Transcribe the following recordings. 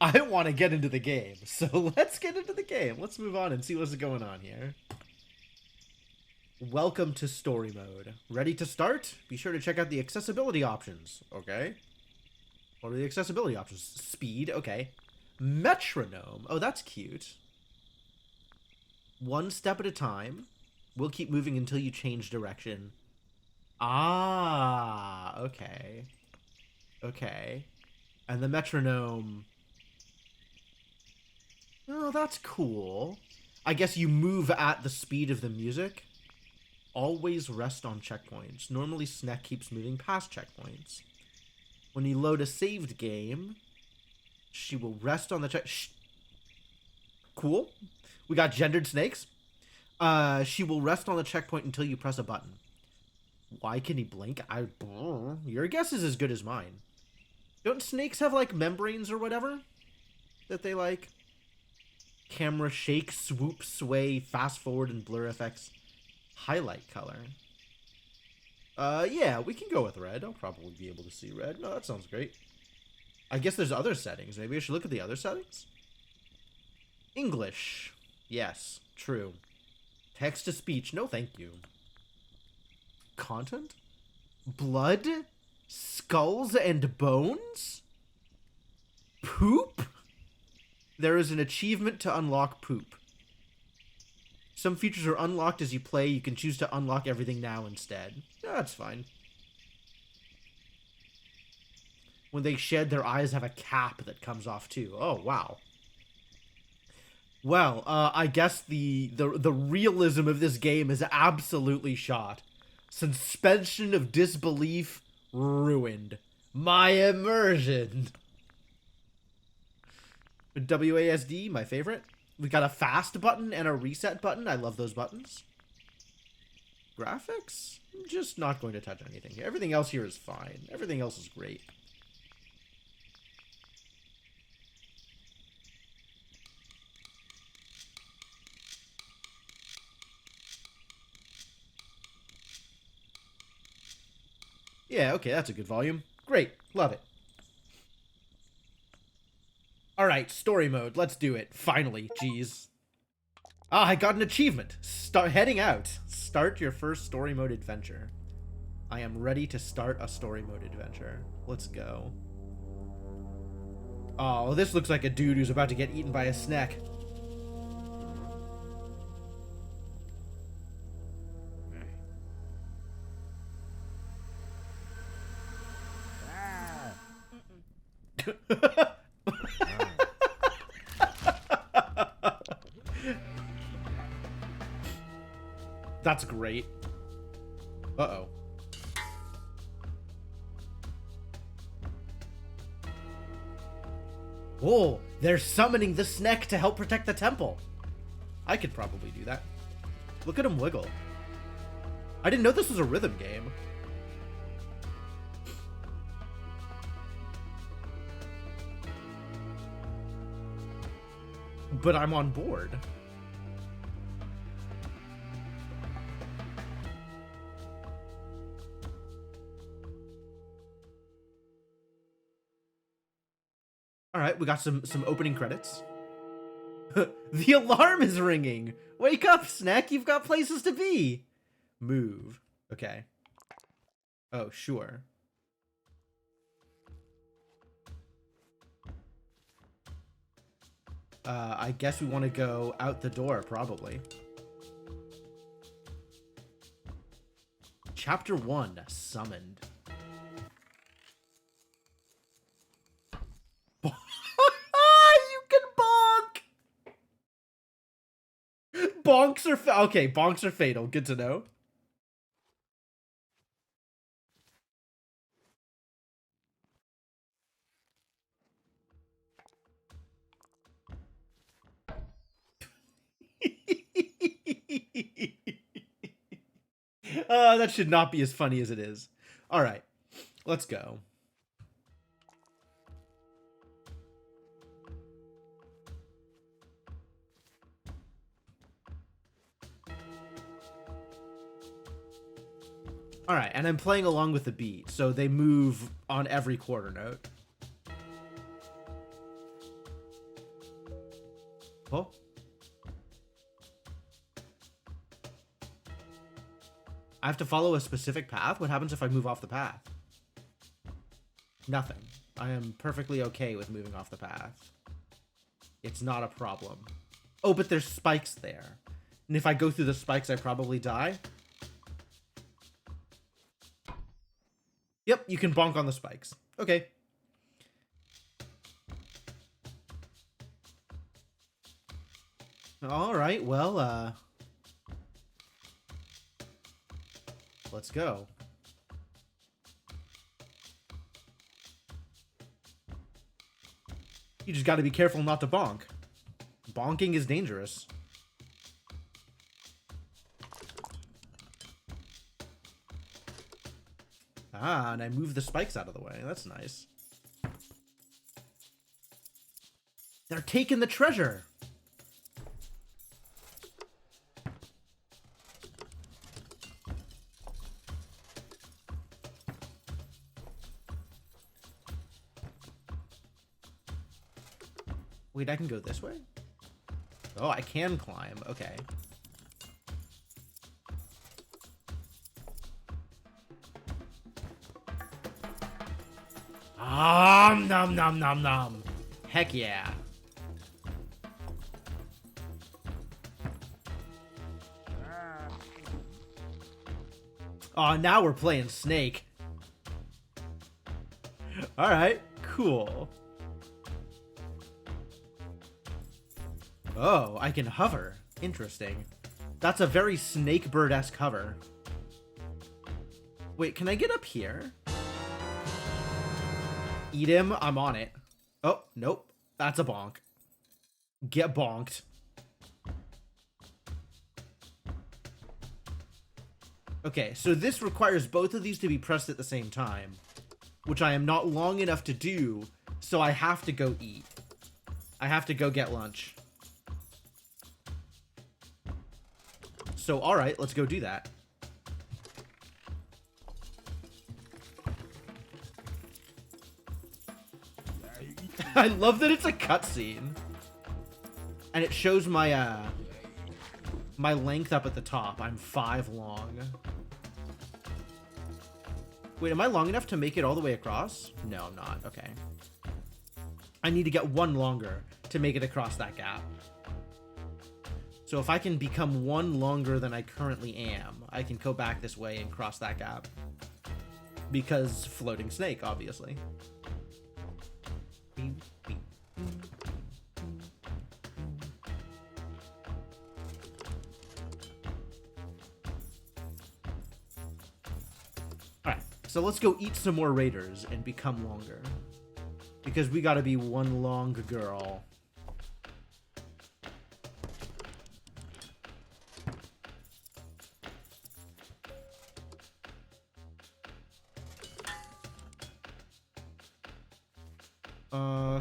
I want to get into the game, so let's get into the game. Let's move on and see what's going on here. Welcome to story mode. Ready to start? Be sure to check out the accessibility options. Okay. What are the accessibility options? Speed, okay. Metronome. Oh, that's cute. One step at a time. We'll keep moving until you change direction. Ah, okay. Okay. And the metronome... Oh, that's cool. I guess you move at the speed of the music. Always rest on checkpoints. Normally, Snek keeps moving past checkpoints. When you load a saved game, she will rest on the check... Cool. We got gendered snakes. She will rest on the checkpoint until you press a button. Why can he blink? Your guess is as good as mine. Don't snakes have, like, membranes or whatever? That they, like... Camera shake, swoop, sway, fast forward, and blur effects. Highlight color. Yeah, we can go with red. I'll probably be able to see red. No, that sounds great. I guess there's other settings. Maybe I should look at the other settings? English. Yes, true. Text to speech. No, thank you. Content? Blood? Skulls and bones? Poop? There is an achievement to unlock poop. Some features are unlocked as you play. You can choose to unlock everything now instead. Yeah, that's fine. When they shed, their eyes have a cap that comes off too. Oh, wow. Well, I guess the realism of this game is absolutely shot. Suspension of disbelief ruined. My immersion. WASD, my favorite. We got a fast button and a reset button. I love those buttons. Graphics? I'm just not going to touch anything here. Everything else here is fine. Everything else is great. Yeah, okay, that's a good volume. Great, love it. Alright, story mode, let's do it. Finally, jeez. Ah, I got an achievement. Start heading out. Start your first story mode adventure. I am ready to start a story mode adventure. Let's go. Oh, this looks like a dude who's about to get eaten by a Snek. That's great. Uh-oh. Whoa, they're summoning the Snek to help protect the temple. I could probably do that. Look at him wiggle. I didn't know this was a rhythm game. But I'm on board. All right, we got some opening credits. The alarm is ringing. Wake up, Snek. You've got places to be. Move. Okay. Oh, sure. I guess we want to go out the door, probably. Chapter 1, Summoned. You can bonk! Bonks are okay, bonks are fatal. Good to know. That should not be as funny as it is. All right, let's go. All right, and I'm playing along with the beat, so they move on every quarter note. Oh. I have to follow a specific path? What happens if I move off the path? Nothing. I am perfectly okay with moving off the path. It's not a problem. Oh, but there's spikes there. And if I go through the spikes, I probably die. Yep, you can bonk on the spikes. Okay. Alright, well, let's go. You just gotta be careful not to bonk. Bonking is dangerous. Ah, and I moved the spikes out of the way. That's nice. They're taking the treasure! Wait, I can go this way? Oh, I can climb. Okay. Nom nom nom nom. Heck yeah. Oh, now we're playing Snake. Alright, cool. Oh, I can hover. Interesting. That's a very Snakebird-esque hover. Wait, can I get up here? Eat him. I'm on it. Oh, nope. That's a bonk. Get bonked. Okay, so this requires both of these to be pressed at the same time, which I am not long enough to do, so I have to go eat. I have to go get lunch. So, alright, let's go do that. I love that it's a cutscene. And it shows my, my length up at the top. I'm 5 long. Wait, am I long enough to make it all the way across? No, I'm not. Okay. I need to get 1 longer to make it across that gap. So if I can become 1 longer than I currently am, I can go back this way and cross that gap. Because floating snake, obviously. Alright, so let's go eat some more raiders and become longer. Because we gotta be 1 long girl.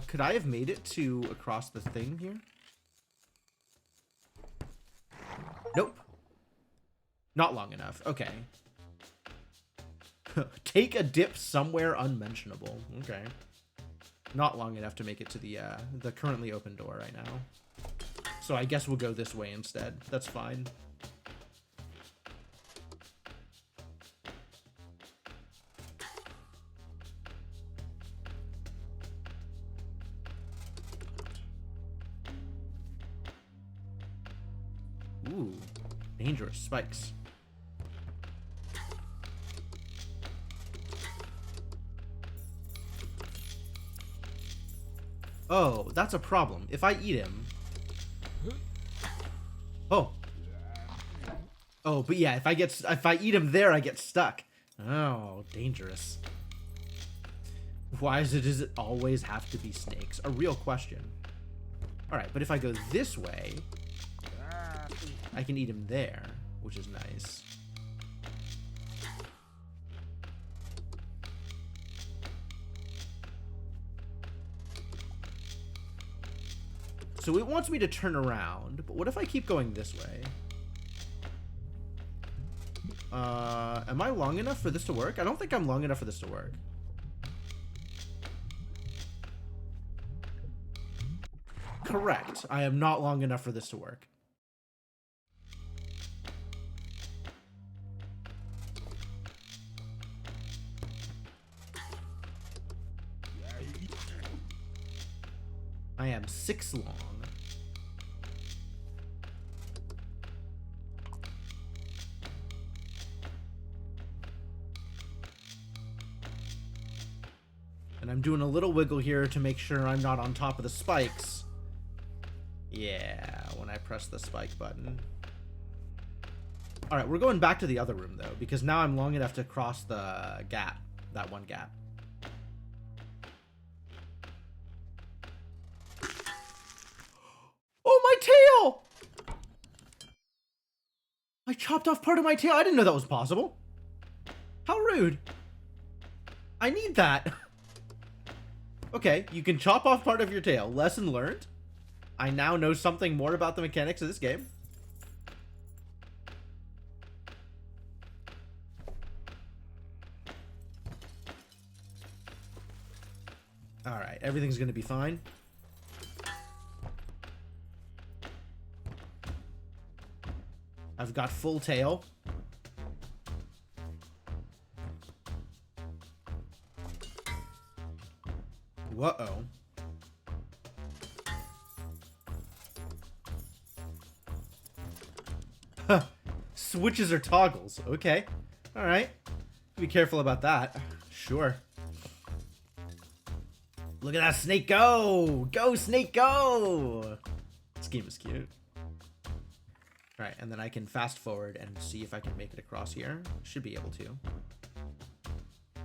Could I have made it to across the thing here? Nope. Not long enough. Okay. Take a dip somewhere unmentionable. Okay. Not long enough to make it to the currently open door right now. So I guess we'll go this way instead. That's fine. Ooh, dangerous spikes. Oh, that's a problem. If I eat him... Oh. Oh, but yeah, if I eat him there, I get stuck. Oh, dangerous. Why does it always have to be snakes? A real question. Alright, but if I go this way... I can eat him there, which is nice. So it wants me to turn around, but what if I keep going this way? Am I long enough for this to work? I don't think I'm long enough for this to work. Correct. I am not long enough for this to work. I am 6 long. And I'm doing a little wiggle here to make sure I'm not on top of the spikes. Yeah, when I press the spike button. Alright, we're going back to the other room, though, because now I'm long enough to cross the gap. That one gap. Oh, my tail! I chopped off part of my tail. I didn't know that was possible. How rude. I need that. Okay, you can chop off part of your tail. Lesson learned. I now know something more about the mechanics of this game. Alright, everything's gonna be fine. I've got full tail. Whoa. Huh. Switches or toggles. Okay. Alright. Be careful about that. Sure. Look at that snake go! Go, snake, go! This game is cute. Alright, and then I can fast forward and see if I can make it across here. Should be able to.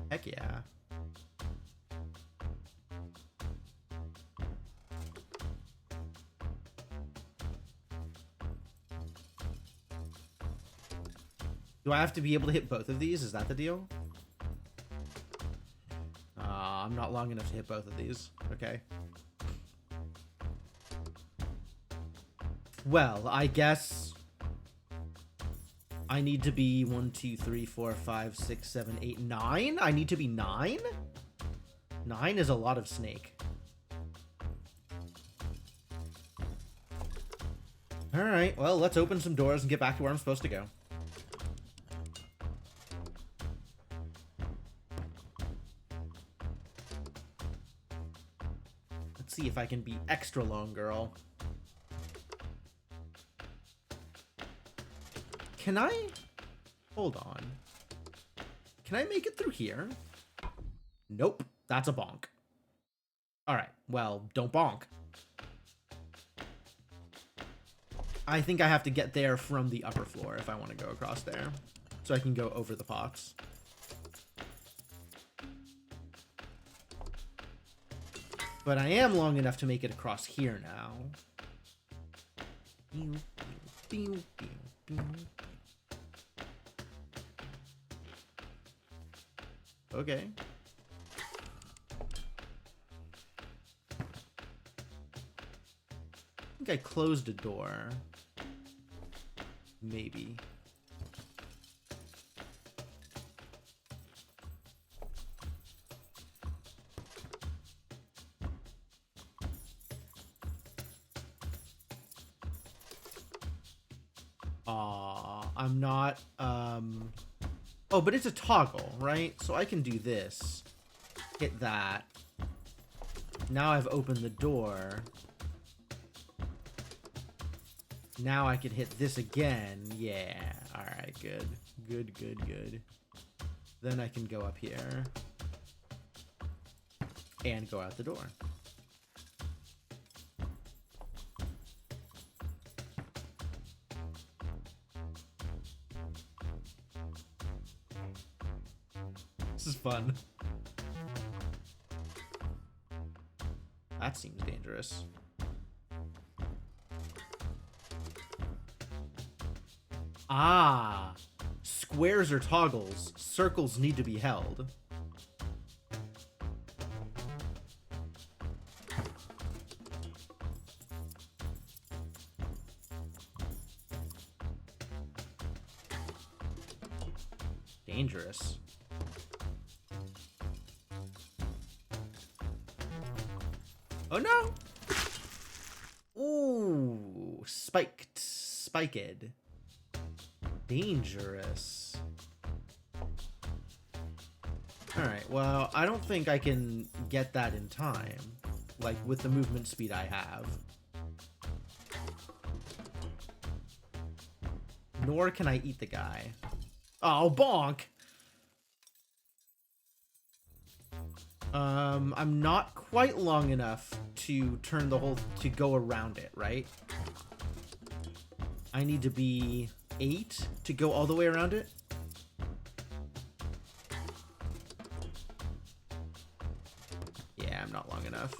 Heck yeah. Do I have to be able to hit both of these? Is that the deal? I'm not long enough to hit both of these. Okay. Well, I guess I need to be 1, 2, 3, 4, 5, 6, 7, 8, 9. I need to be 9? 9 is a lot of snake. Alright, well, let's open some doors and get back to where I'm supposed to go. Let's see if I can be extra long, girl. Can I? Hold on. Can I make it through here? Nope. That's a bonk. Alright, well, don't bonk. I think I have to get there from the upper floor if I want to go across there. So I can go over the pots. But I am long enough to make it across here now. Okay. I think I closed a door. Maybe. I'm not, oh, but it's a toggle, right? So I can do this. Hit that. Now I've opened the door. Now I can hit this again. Yeah. Alright, good. Good, good, good. Then I can go up here. And go out the door. This is fun. That seems dangerous. Ah, squares are toggles. Circles need to be held. Dangerous. Oh no! Spiked. Dangerous. Alright, well, I don't think I can get that in time. Like, with the movement speed I have. Nor can I eat the guy. Oh, bonk! I'm not quite long enough to turn the whole... to go around it, right? I need to be 8 to go all the way around it? Yeah, I'm not long enough.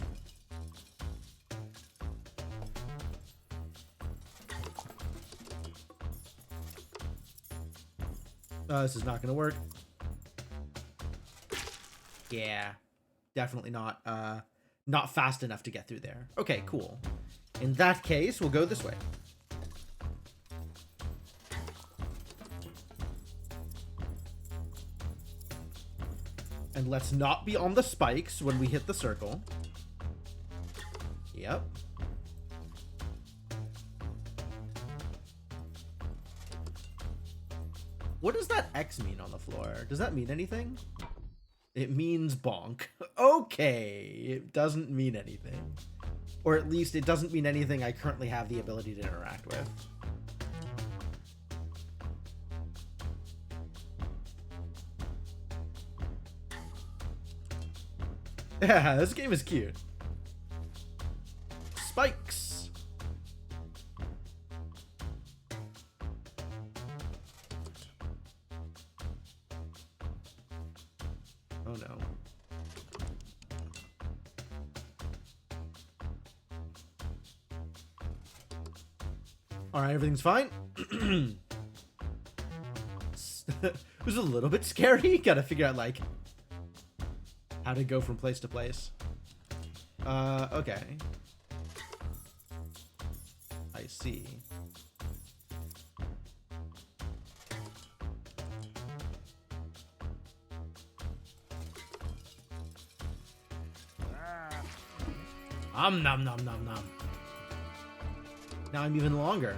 This is not gonna work. Yeah, definitely not fast enough to get through there. Okay, cool. In that case, we'll go this way. And let's not be on the spikes when we hit the circle. Yep. What does that X mean on the floor? Does that mean anything? It means bonk. Okay, it doesn't mean anything. Or at least it doesn't mean anything I currently have the ability to interact with. Yeah, this game is cute. Spikes! Oh no. Alright, everything's fine. It was a little bit scary. Gotta figure out, like, how to go from place to place. Okay. I see. Nom nom nom nom. Now I'm even longer.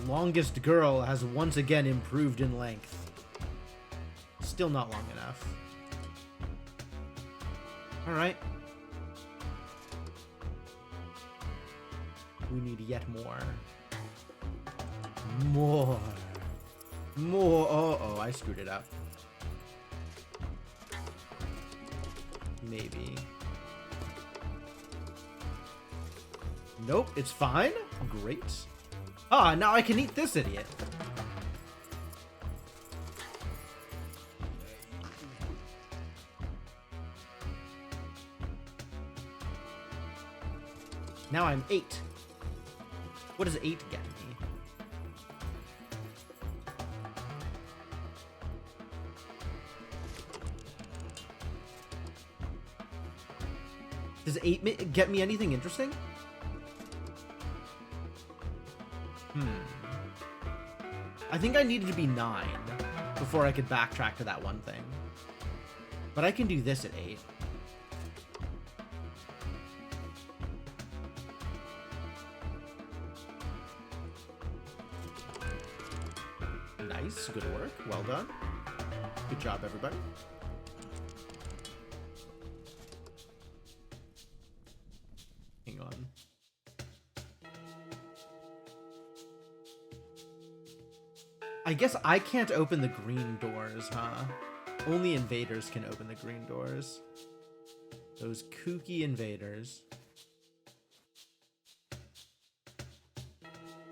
Longest girl has once again improved in length. Still not long enough. Alright. We need yet more. More. Oh, I screwed it up. Maybe. Nope, it's fine. Great. Ah, now I can eat this idiot. Now I'm 8. What does 8 get me? Does 8 get me anything interesting? I think I needed to be 9 before I could backtrack to that one thing. But I can do this at 8. Nice, good work, well done. Good job, everybody. Hang on. I guess I can't open the green doors, huh? Only invaders can open the green doors. Those kooky invaders.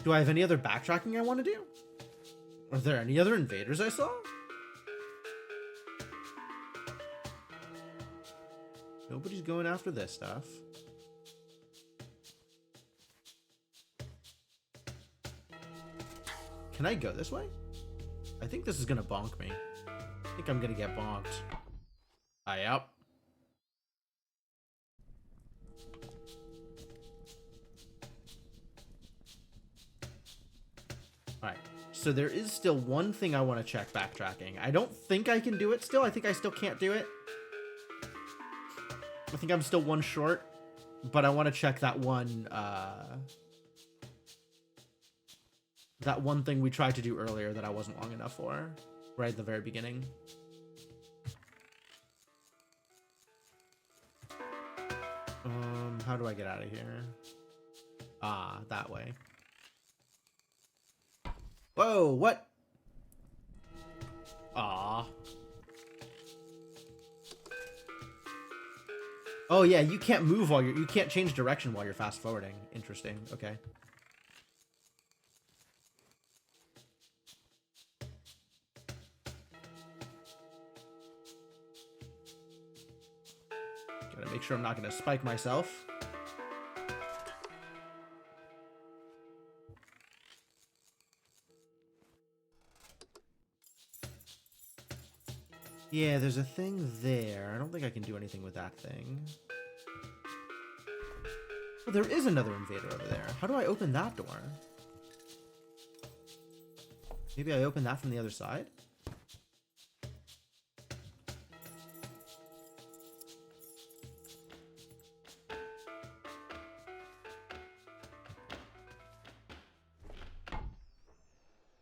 Do I have any other backtracking I want to do? Are there any other invaders I saw? Nobody's going after this stuff. Can I go this way? I think this is gonna bonk me. I think I'm gonna get bonked. Yep. Alright, so there is still one thing I want to check backtracking. I don't think I can do it still. I think I still can't do it. I think I'm still one short, but I want to check that one thing we tried to do earlier that I wasn't long enough for, right at the very beginning. How do I get out of here? Ah, that way. Whoa, what? Ah. Oh yeah, you can't move while you can't change direction while you're fast forwarding. Interesting. Okay. Gotta make sure I'm not gonna spike myself. Yeah, there's a thing there. I don't think I can do anything with that thing. Oh, there is another invader over there. How do I open that door? Maybe I open that from the other side?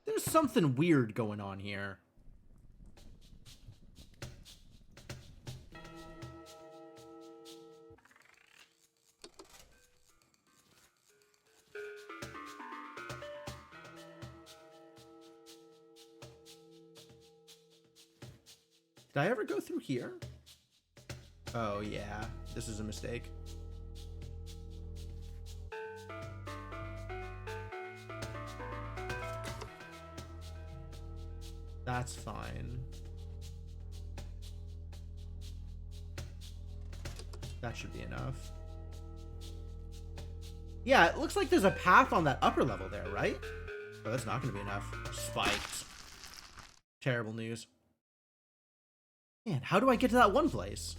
There's something weird going on here. Did I ever go through here? Oh, yeah. This is a mistake. That's fine. That should be enough. Yeah, it looks like there's a path on that upper level there, right? Oh, that's not going to be enough. Spiked. Terrible news. Man, how do I get to that one place?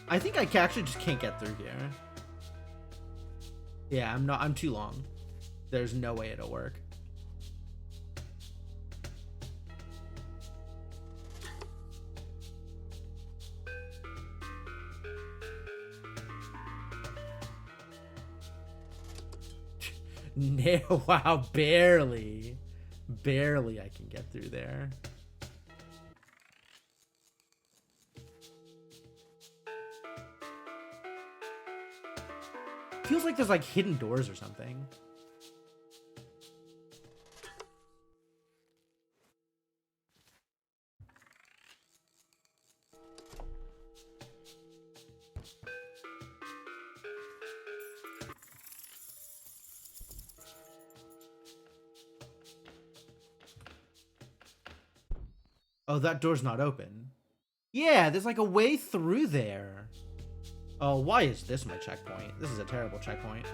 I think I actually just can't get through here. Yeah, I'm too long. There's no way it'll work. No, wow, barely. Barely I can get through there. Feels like there's like hidden doors or something. Oh, that door's not open. Yeah, there's like a way through there. Oh, why is this my checkpoint? This is a terrible checkpoint.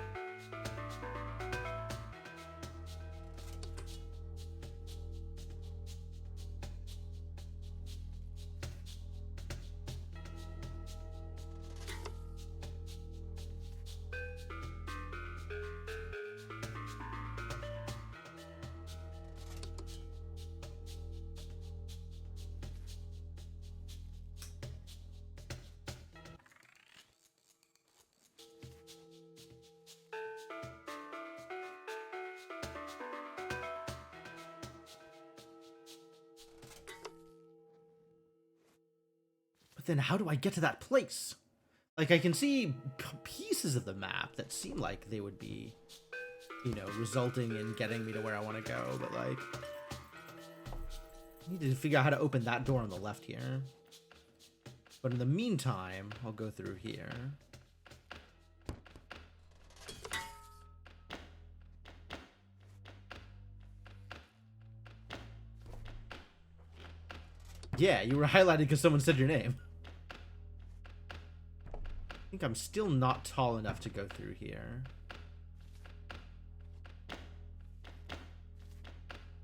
Then how do I get to that place? Like, I can see pieces of the map that seem like they would be, you know, resulting in getting me to where I want to go, but like, I need to figure out how to open that door on the left here. But in the meantime, I'll go through here. Yeah, you were highlighted because someone said your name. I think I'm still not tall enough to go through here.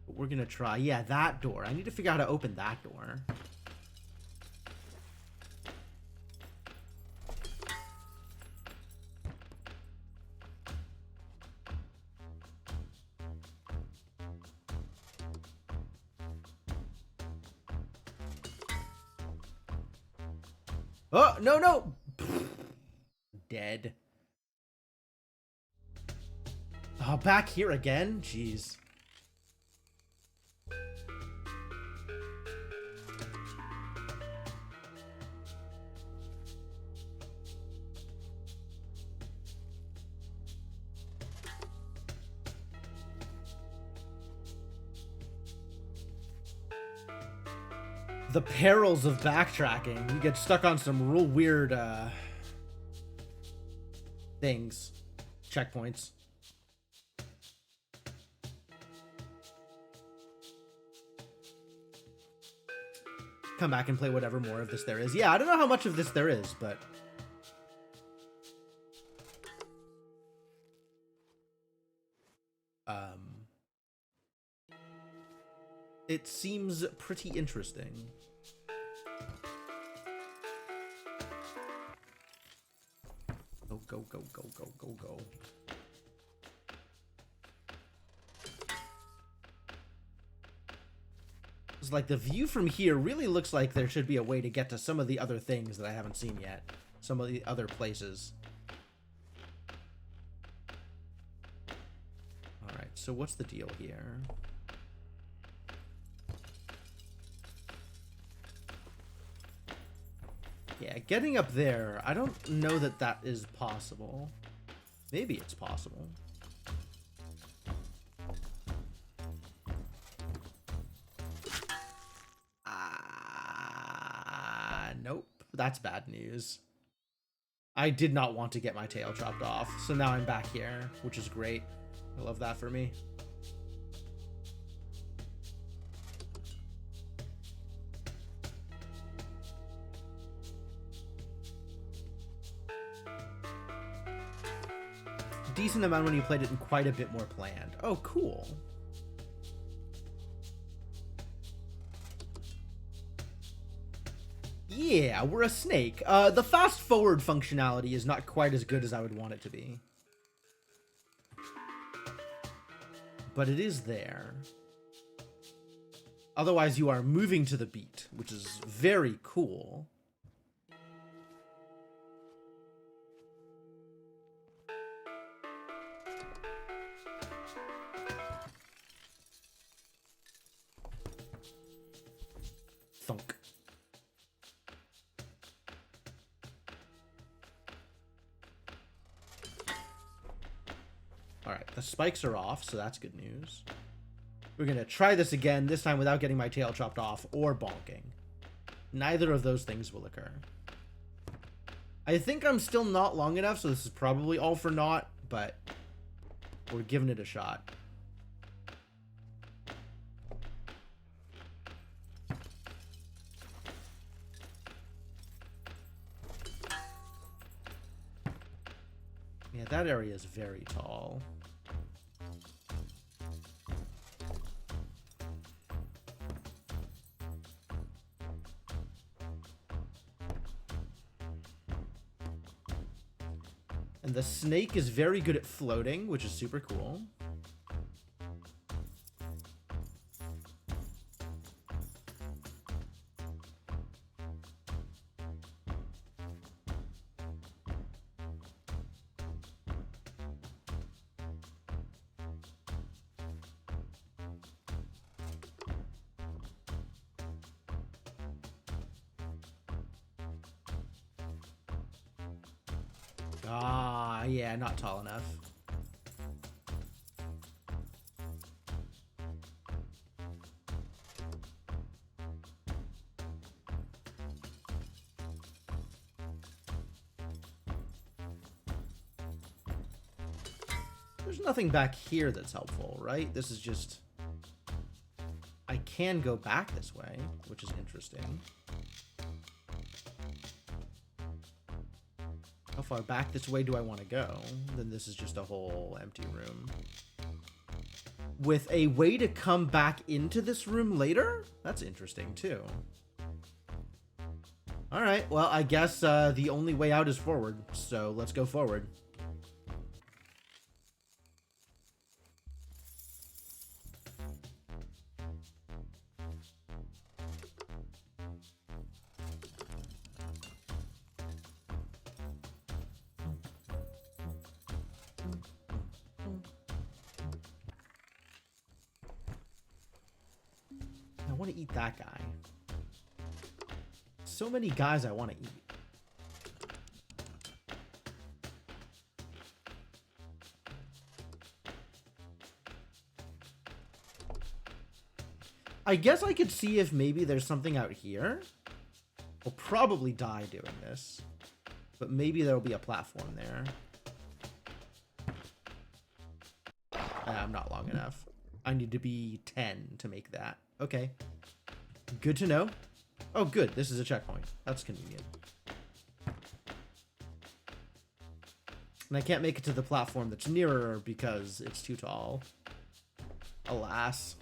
But we're gonna try. Yeah, that door. I need to figure out how to open that door. Oh, no, no! Dead. Oh, back here again? Jeez. The perils of backtracking. You get stuck on some real weird, things. Checkpoints. Come back and play whatever more of this there is. Yeah, I don't know how much of this there is, but... It seems pretty interesting. Go, go, go, go, go, go, go. It's like the view from here really looks like there should be a way to get to some of the other things that I haven't seen yet. Some of the other places. Alright, so what's the deal here? Yeah, getting up there, I don't know that that is possible. Maybe it's possible. Nope. That's bad news. I did not want to get my tail chopped off, so now I'm back here, which is great. I love that for me. Decent amount when you played it and quite a bit more planned. Oh, cool. Yeah, we're a snake. The fast forward functionality is not quite as good as I would want it to be. But it is there. Otherwise, you are moving to the beat, which is very cool. Thunk. Alright, the spikes are off, so that's good news. We're gonna try this again, this time without getting my tail chopped off or bonking. Neither of those things will occur. I think I'm still not long enough, so this is probably all for naught, but we're giving it a shot. Yeah, that area is very tall. And the snake is very good at floating, which is super cool. Ah, yeah, not tall enough. There's nothing back here that's helpful, right? This is just... I can go back this way, which is interesting. How far back this way do I want to go? Then this is just a whole empty room. With a way to come back into this room later? That's interesting, too. Alright, well, I guess the only way out is forward, so let's go forward. I want to eat that guy. So many guys I want to eat. I guess I could see if maybe there's something out here. We'll probably die doing this. But maybe there'll be a platform there. I'm not long enough. I need to be 10 to make that. Okay. Good to know. Oh, good. This is a checkpoint. That's convenient. And I can't make it to the platform that's nearer because it's too tall. Alas.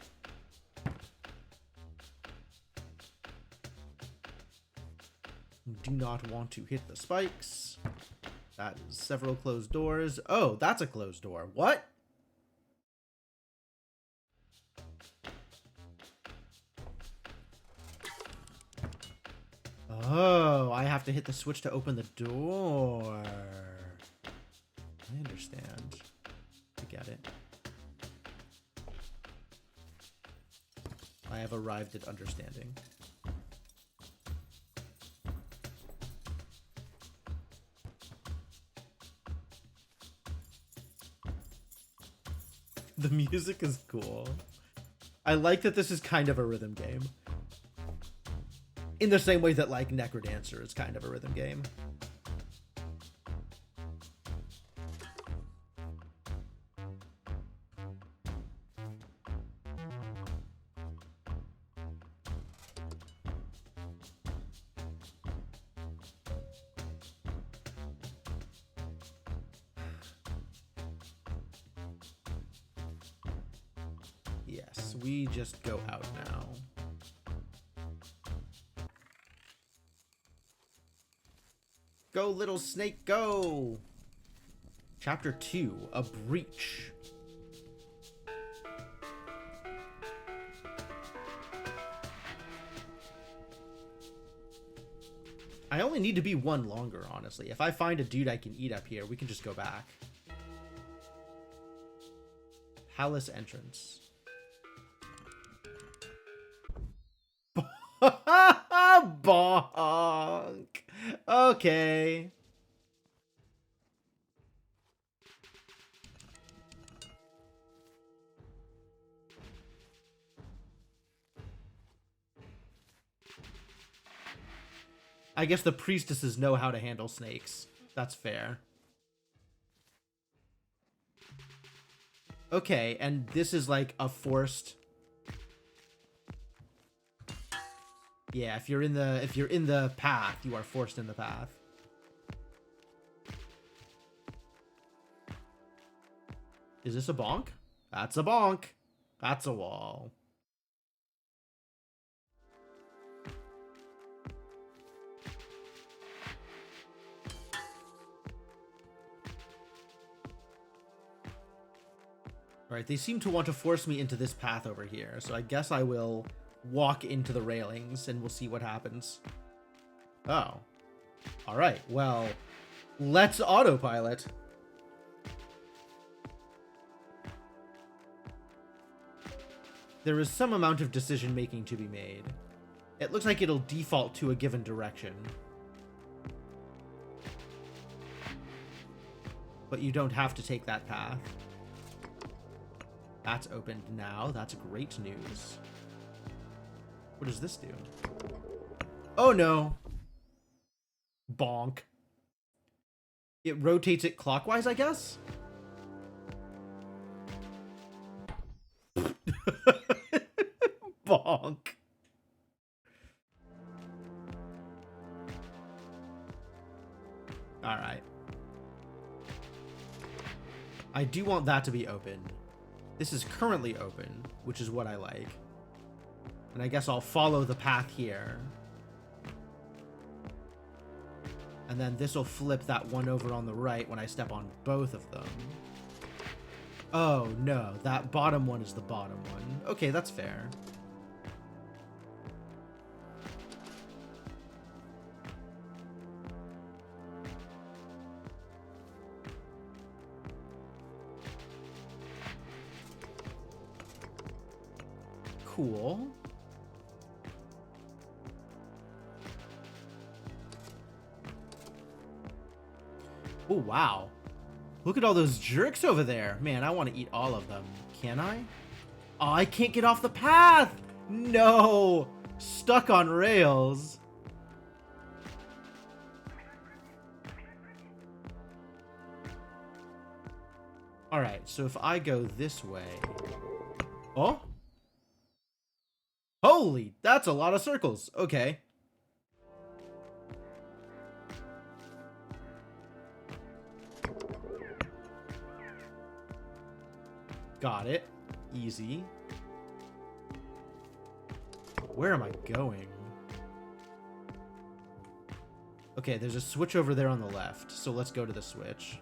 Do not want to hit the spikes. That is several closed doors. Oh, that's a closed door. What? Oh, I have to hit the switch to open the door. I understand. I get it. I have arrived at understanding. The music is cool. I like that this is kind of a rhythm game. In the same way that, like, Necrodancer is kind of a rhythm game. Yes, we just go out now. Go, little snake, go! Chapter 2, A Breach. I only need to be one longer, honestly. If I find a dude I can eat up here, we can just go back. Palace entrance. Bonk. Okay. I guess the priestesses know how to handle snakes. That's fair. Okay, and this is like a forced... Yeah, if you're in the path, you are forced in the path. Is this a bonk? That's a bonk. That's a wall. Alright, they seem to want to force me into this path over here, so I guess I will walk into the railings and we'll see what happens. Oh. Alright, well, let's autopilot. There is some amount of decision making to be made. It looks like it'll default to a given direction. But you don't have to take that path. That's opened now. That's great news. What does this do? Oh no. Bonk. It rotates it clockwise, I guess? Bonk. Alright. I do want that to be open. This is currently open, which is what I like. And I guess I'll follow the path here. And then this will flip that one over on the right when I step on both of them. Oh, no. That bottom one is the bottom one. Okay, that's fair. cool. Oh, wow. Look at all those jerks over there. Man, I want to eat all of them. Can I? Oh, I can't get off the path! No! Stuck on rails. Alright, so if I go this way... Oh? Holy, that's a lot of circles. Okay. Got it. Easy. Where am I going? Okay, there's a switch over there on the left, so let's go to the switch.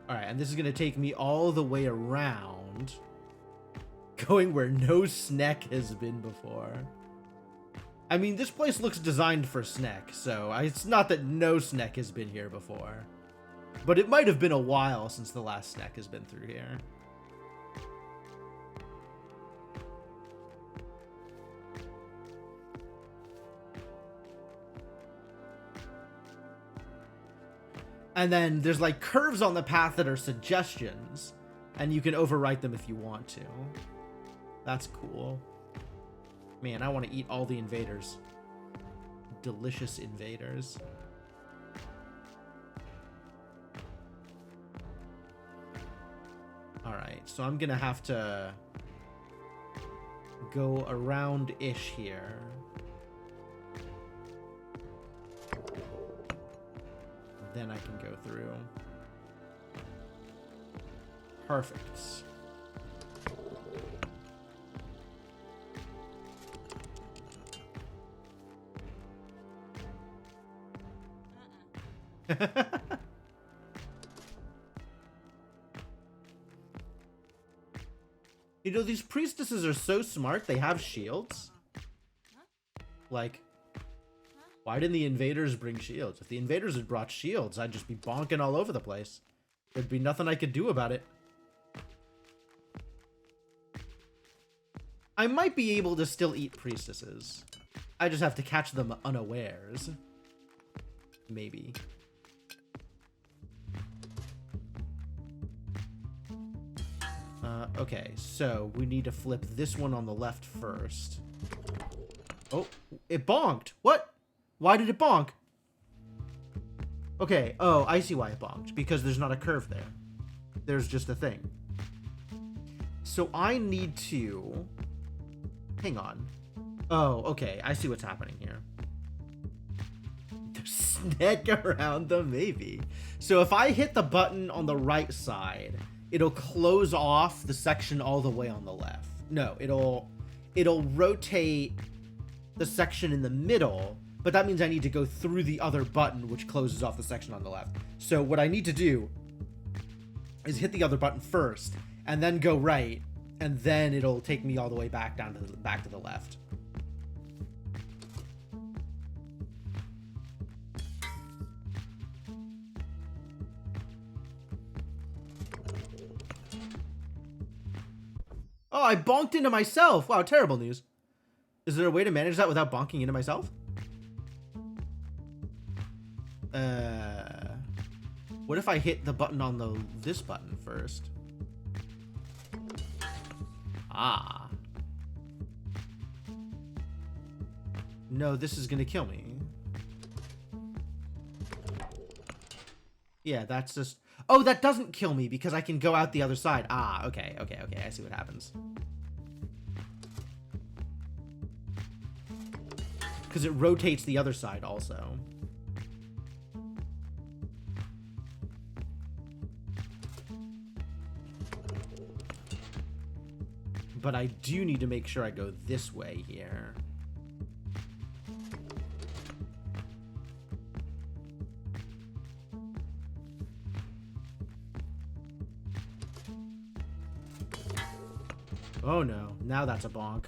Alright, and this is going to take me all the way around, going where no Snek has been before. I mean, this place looks designed for Snek, so it's not that no Snek has been here before. But it might have been a while since the last Snek has been through here. And then there's like curves on the path that are suggestions, and you can overwrite them if you want to. That's cool. Man, I want to eat all the invaders. Delicious invaders. Alright, so I'm gonna have to go around-ish here. Then I can go through. Perfect. You know, these priestesses are so smart, they have shields. Like, why didn't the invaders bring shields? If the invaders had brought shields, I'd just be bonking all over the place. There'd be nothing I could do about it. I might be able to still eat priestesses. I just have to catch them unawares. Maybe. Okay, so we need to flip this one on the left first. Oh, it bonked. What? Why did it bonk? Okay, oh, I see why it bonked. Because there's not a curve there. There's just a thing. So I need to... Hang on. Oh, okay, I see what's happening here. There's Snek around them, maybe. So if I hit the button on the right side, it'll close off the section all the way on the left. No, it'll rotate the section in the middle, but that means I need to go through the other button, which closes off the section on the left. So what I need to do is hit the other button first, and then go right, and then it'll take me all the way back down to the left. Oh, I bonked into myself. Wow, terrible news. Is there a way to manage that without bonking into myself? What if I hit the button on this button first? Ah. No, this is gonna kill me. Yeah, that's just... Oh, that doesn't kill me because I can go out the other side. Ah, okay, okay, okay. I see what happens. Because it rotates the other side also. But I do need to make sure I go this way here. Oh no, now that's a bonk.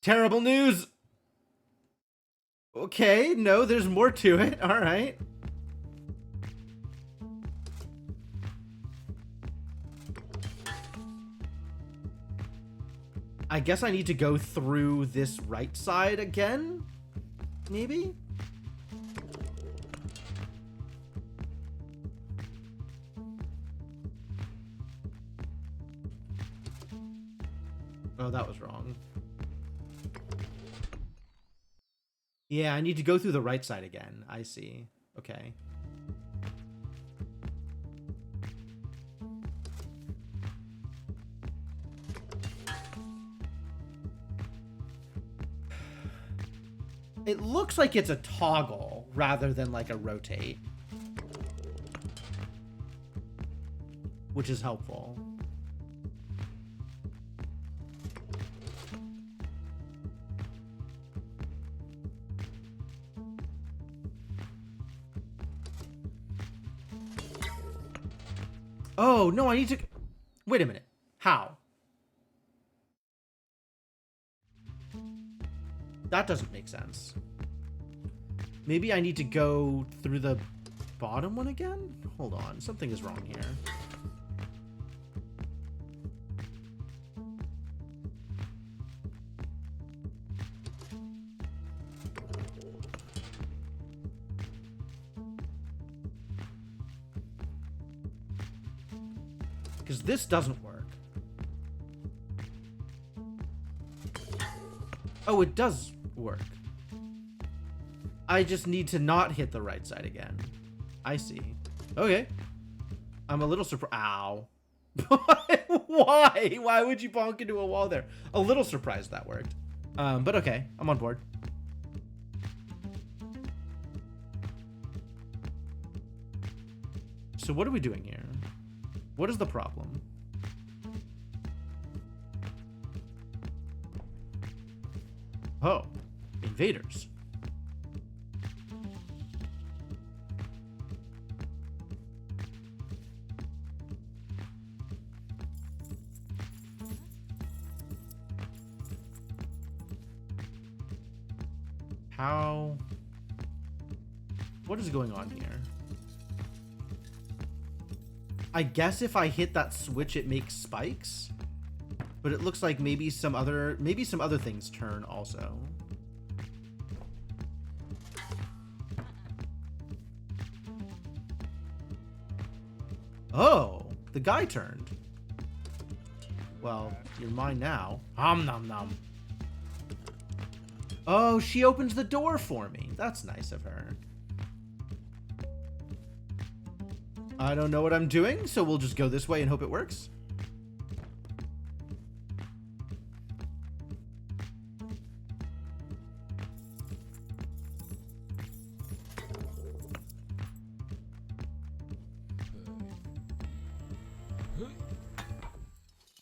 Terrible news! Okay, no, there's more to it. Alright. I guess I need to go through this right side again? Maybe? Oh, that was wrong. Yeah, I need to go through the right side again. I see. Okay. It looks like it's a toggle rather than like a rotate, which is helpful. Oh, no, I need to... Wait a minute. How? That doesn't make sense. Maybe I need to go through the bottom one again? Hold on. Something is wrong here. Because this doesn't work. Oh, it does work. I just need to not hit the right side again. I see. Okay. I'm a little surprised. Ow. Why? Why would you bonk into a wall there? A little surprised that worked. But okay. I'm on board. So what are we doing here? What is the problem? Oh, invaders. How? What is going on here? I guess if I hit that switch, it makes spikes, but it looks like maybe some other things turn also. Oh, the guy turned. Well, you're mine now. Nom nom. Oh, she opens the door for me. That's nice of her. I don't know what I'm doing, so we'll just go this way and hope it works.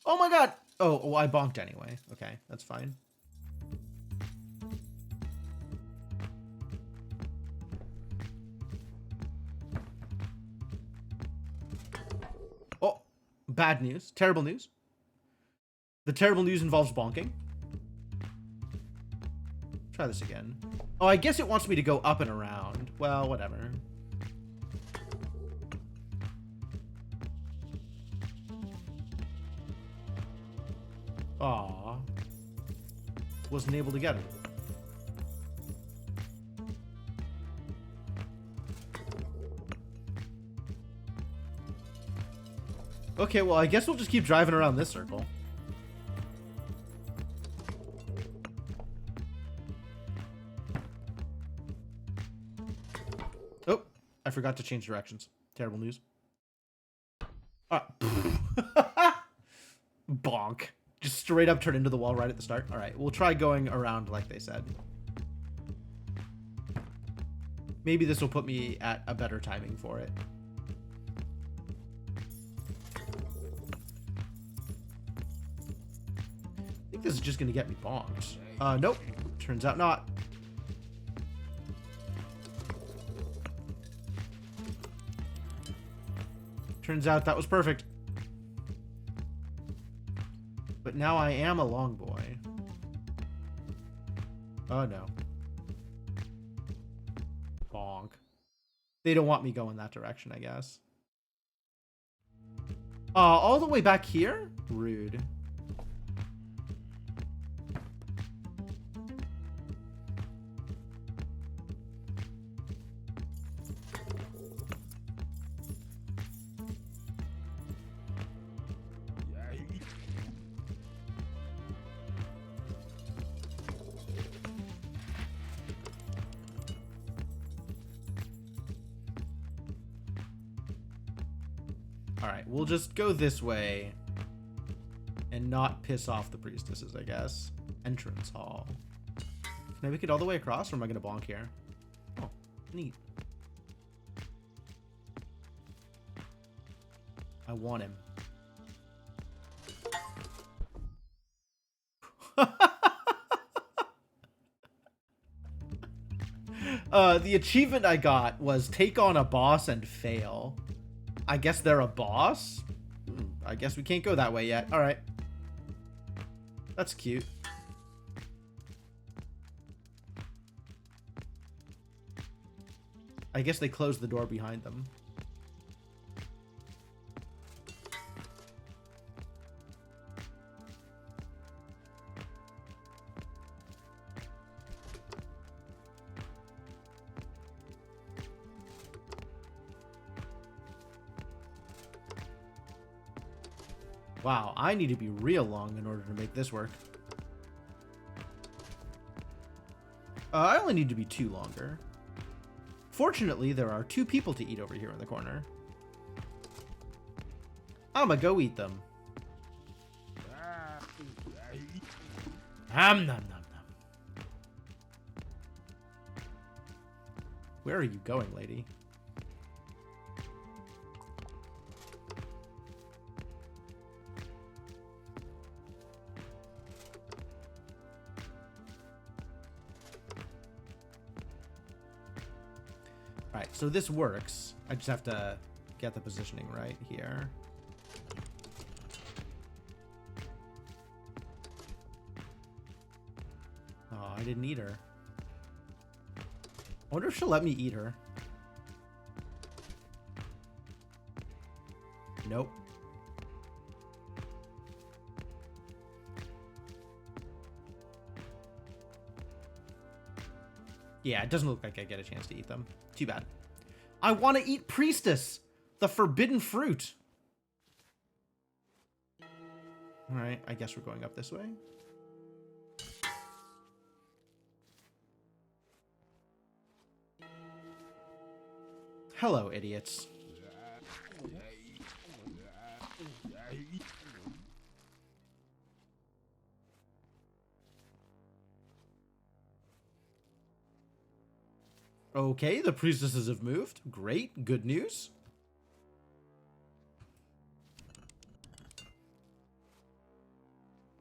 Oh my god! Oh, I bonked anyway. Okay, that's fine. Oh, bad news. Terrible news. The terrible news involves bonking. Try this again. Oh, I guess it wants me to go up and around. Well, whatever. Aw. Wasn't able to get it. Okay, well, I guess we'll just keep driving around this circle. Oh, I forgot to change directions. Terrible news. Bonk. Just straight up turn into the wall right at the start. All right, we'll try going around like they said. Maybe this will put me at a better timing for it. I think this is just going to get me bonked. Nope. Turns out not. Turns out that was perfect. but now I am a long boy. Oh no. Bonk. They don't want me going that direction, I guess. All the way back here? Rude. Alright, we'll just go this way and not piss off the priestesses, I guess. Entrance hall. Can I make it all the way across, or am I going to bonk here? Oh, neat. I want him. The achievement I got was take on a boss and fail. I guess they're a boss? I guess we can't go that way yet. Alright. That's cute. I guess they closed the door behind them. Wow, I need to be real long in order to make this work. I only need to be 2 longer. Fortunately, there are 2 people to eat over here in the corner. I'ma go eat them. Nom nom nom nom. Where are you going, lady? Alright, so this works. I just have to get the positioning right here. Oh, I didn't eat her. I wonder if she'll let me eat her. Nope. Yeah, it doesn't look like I get a chance to eat them. Too bad. I want to eat Priestess, the forbidden fruit. All right, I guess we're going up this way. Hello, idiots. Okay, the priestesses have moved. Great, good news.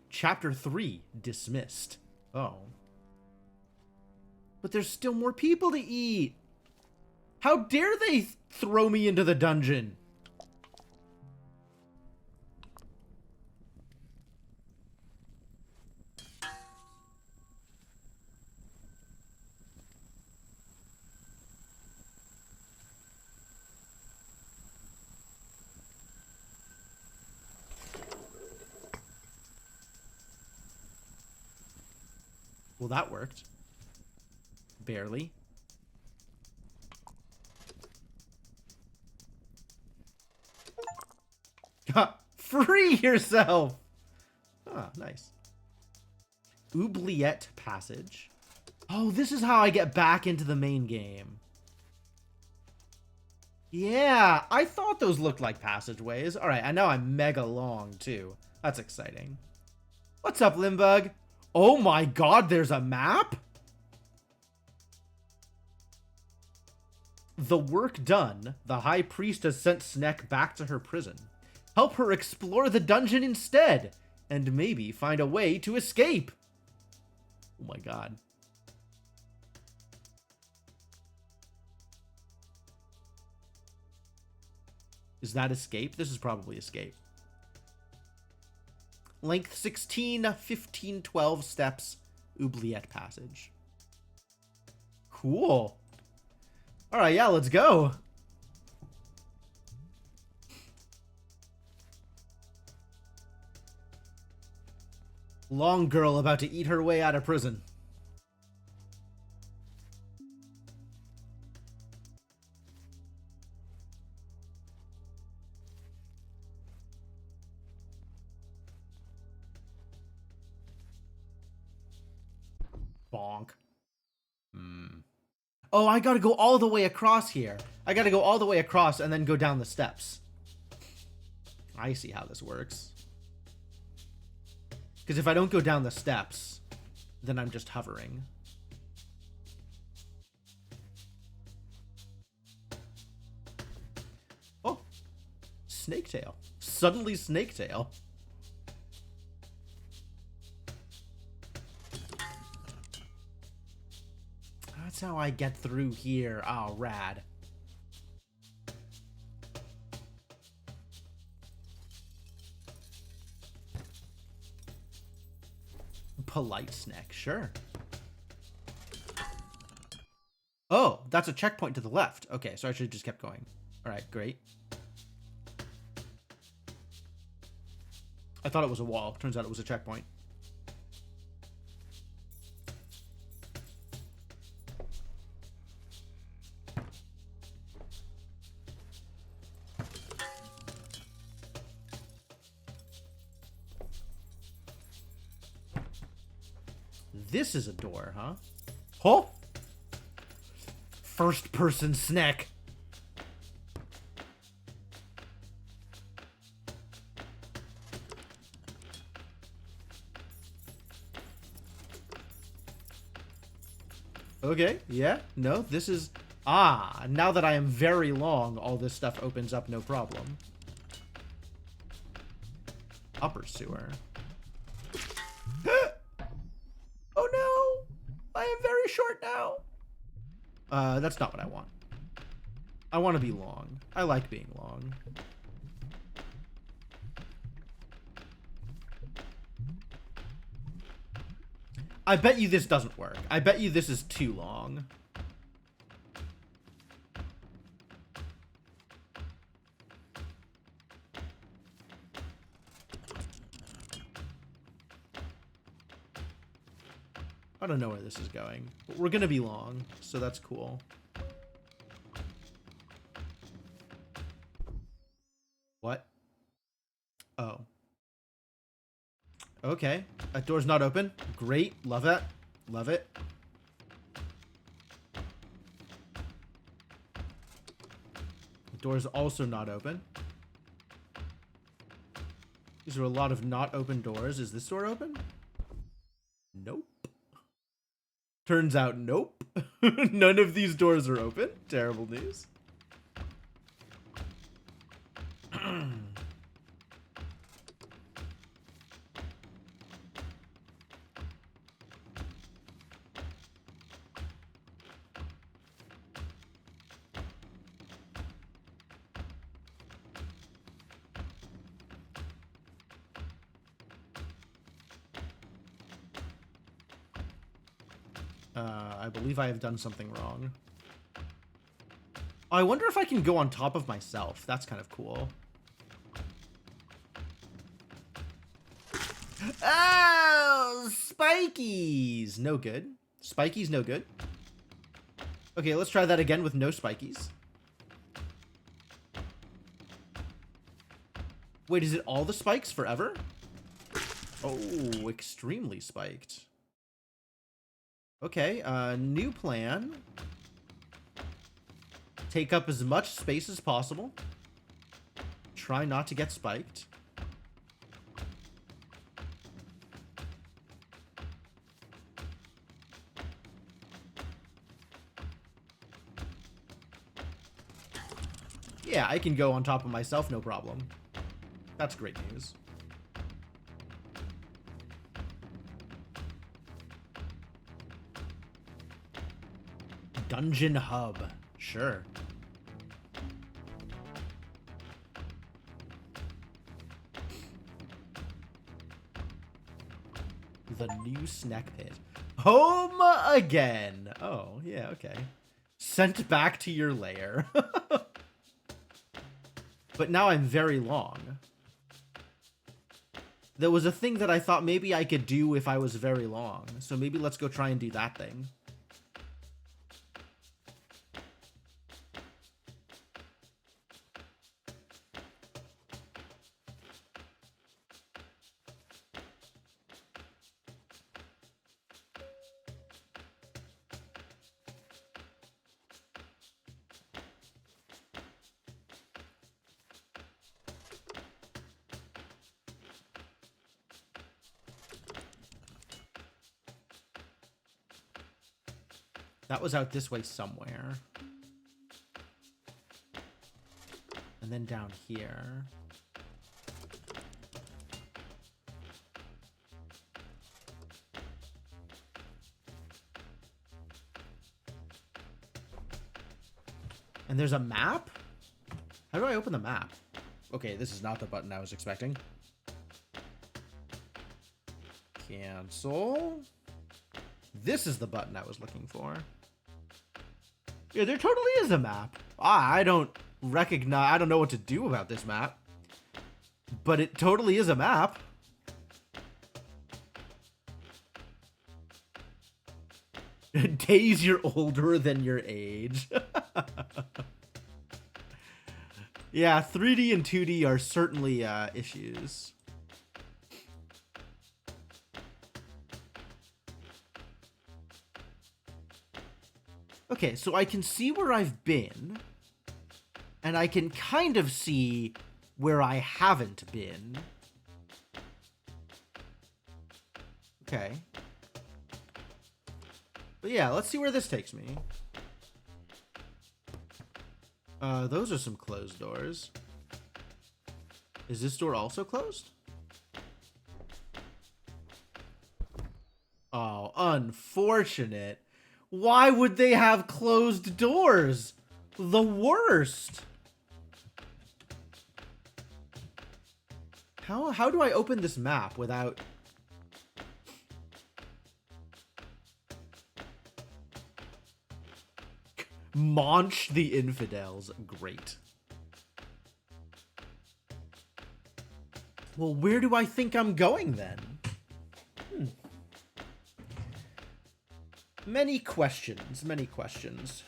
Chapter 3, dismissed. Oh. But there's still more people to eat. How dare they throw me into the dungeon? Well, that worked. Barely. Free yourself! Ah, nice. Oubliette passage. Oh, this is how I get back into the main game. Yeah, I thought those looked like passageways. Alright, I know I'm mega long, too. That's exciting. What's up, Limbug? Oh my god, there's a map? The work done, the High Priest has sent Snek back to her prison. Help her explore the dungeon instead, and maybe find a way to escape. Oh my god. Is that escape? This is probably escape. Length 16, 15, 12 steps. Oubliette passage. Cool. Alright, yeah, let's go. Long girl about to eat her way out of prison. Bonk. Oh, I gotta go all the way across here. I gotta go all the way across and then go down the steps. I see how this works. Because if I don't go down the steps, then I'm just hovering. Oh, Snaketail. Suddenly Snaketail. That's how I get through here. Oh, rad. Polite Snek, sure. Oh, that's a checkpoint to the left. Okay, so I should have just kept going. All right, great. I thought it was a wall. Turns out it was a checkpoint. This is a door, huh? Oh! First person Snek. Okay, yeah, no, this is... Ah, now that I am very long, all this stuff opens up no problem. Upper sewer. Oh no! I am very short now! That's not what I want. I want to be long. I like being long. I bet you this doesn't work. I bet you this is too long. I don't know where this is going, but we're gonna be long, so that's cool. What? Oh. Okay. That door's not open. Great. Love it. Love it. The door's also not open. These are a lot of not open doors. Is this door open? Nope. Turns out, nope. None of these doors are open. Terrible news. I believe I have done something wrong. I wonder if I can go on top of myself. That's kind of cool. Oh, spikies. No good. Spikies, no good. Okay, let's try that again with no spikies. Wait, is it all the spikes forever? Oh, extremely spiked. Okay, new plan. Take up as much space as possible. Try not to get spiked. Yeah, I can go on top of myself, no problem. That's great news. Dungeon hub. Sure. the new Snek pit. Home again. Oh, yeah, okay. Sent back to your lair. But now I'm very long. There was a thing that I thought maybe I could do if I was very long. So maybe let's go try and do that thing. That was out this way somewhere. And then down here. And there's a map? How do I open the map? Okay, this is not the button I was expecting. Cancel. This is the button I was looking for. Yeah, there totally is a map. I don't recognize... I don't know what to do about this map. But it totally is a map. Days you're older than your age. Yeah, 3D and 2D are certainly issues. Okay, so I can see where I've been, and I can kind of see where I haven't been. Okay. But yeah, let's see where this takes me. Those are some closed doors. Is this door also closed? Oh, unfortunate. Why would they have closed doors? The worst. How do I open this map without... Maunch the infidels. Great. Well, where do I think I'm going then? Many questions, many questions.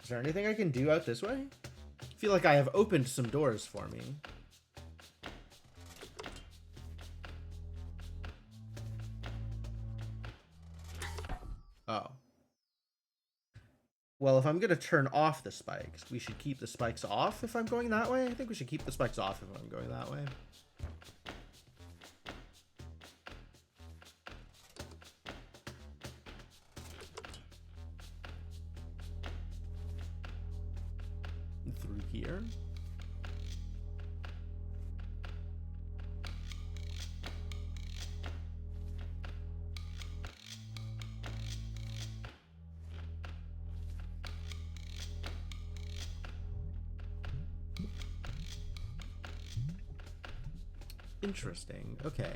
Is there anything I can do out this way? I feel like I have opened some doors for me. Oh. Well, if I'm going to turn off the spikes, we should keep the spikes off if I'm going that way. I think we should keep the spikes off if I'm going that way. Through here. Interesting. Okay.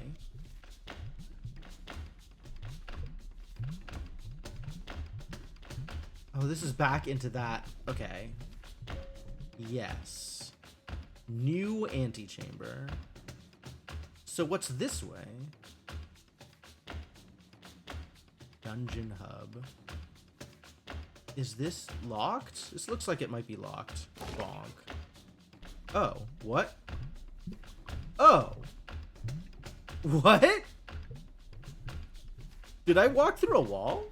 Oh, this is back into that. Okay. Yes. New antechamber. So what's this way? Dungeon hub. Is this locked? This looks like it might be locked. Bonk. Oh, what? Oh. What? Did I walk through a wall?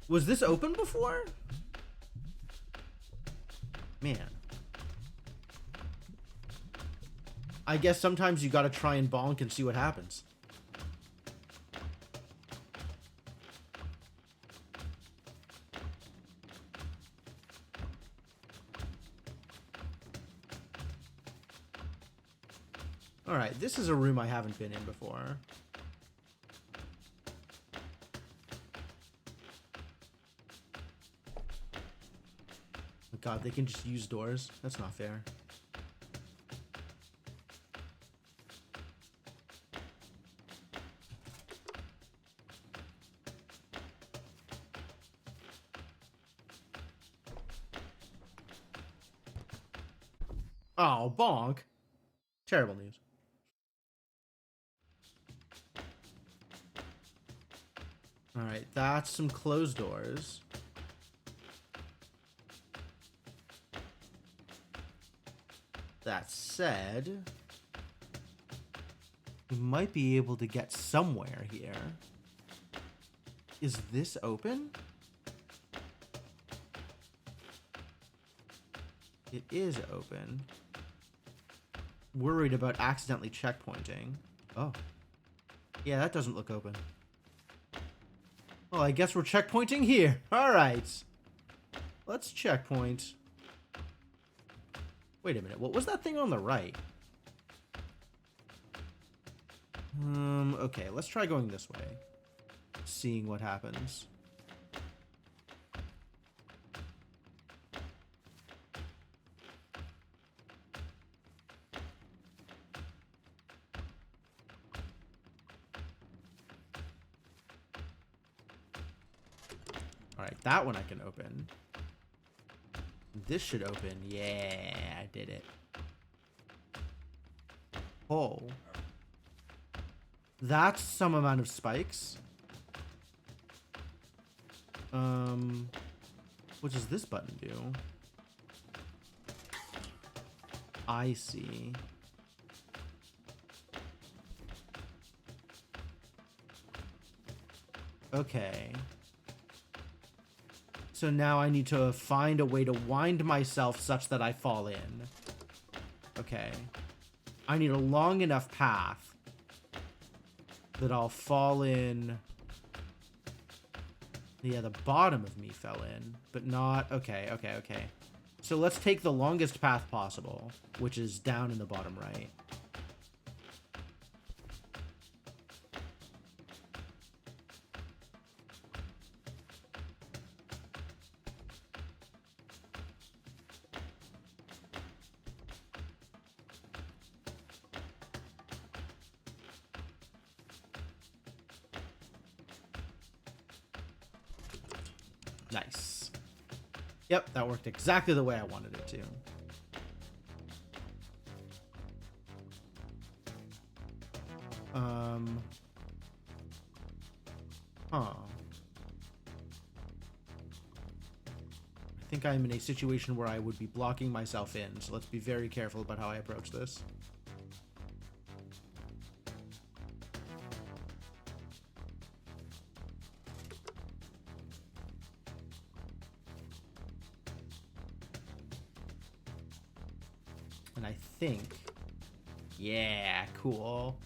Was this open before? Man. I guess sometimes you gotta try and bonk and see what happens. Alright, this is a room I haven't been in before. God, they can just use doors. That's not fair. Oh, bonk. Terrible news. Alright, that's some closed doors. That said, we might be able to get somewhere here. Is this open? It is open. Worried about accidentally checkpointing. Oh. Yeah, that doesn't look open. Well, I guess we're checkpointing here. Alright. Let's checkpoint. Wait a minute. What was that thing on the right? Okay. Let's try going this way. Seeing what happens. Alright, that one I can open. This should open. Yeah, I did it. Oh. That's some amount of spikes. What does this button do? I see. Okay. So now I need to find a way to wind myself such that I fall in. Okay. I need a long enough path that I'll fall in. Yeah, the bottom of me fell in, but not... Okay. So let's take the longest path possible, which is down in the bottom right. Nice. Yep, that worked exactly the way I wanted it to. Huh. I think I'm in a situation where I would be blocking myself in, so let's be very careful about how I approach this. And I think... Yeah, cool.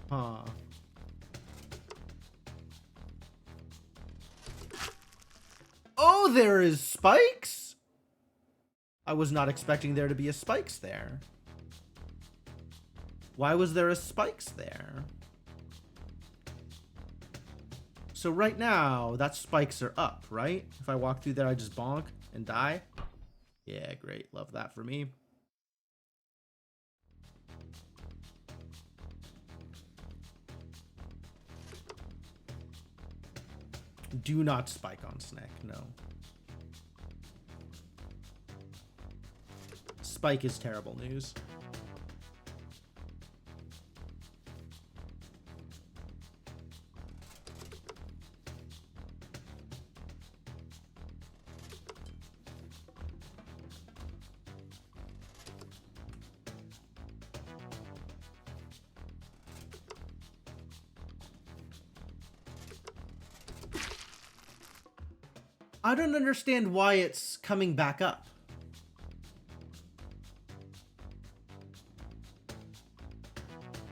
Huh. Oh, there is spikes? I was not expecting there to be a spikes there. Why was there a spikes there? So right now, that spikes are up, right? If I walk through there, I just bonk and die. Yeah, great. Love that for me. Do not spike on Snek, no. Spike is terrible news. I don't understand why it's coming back up.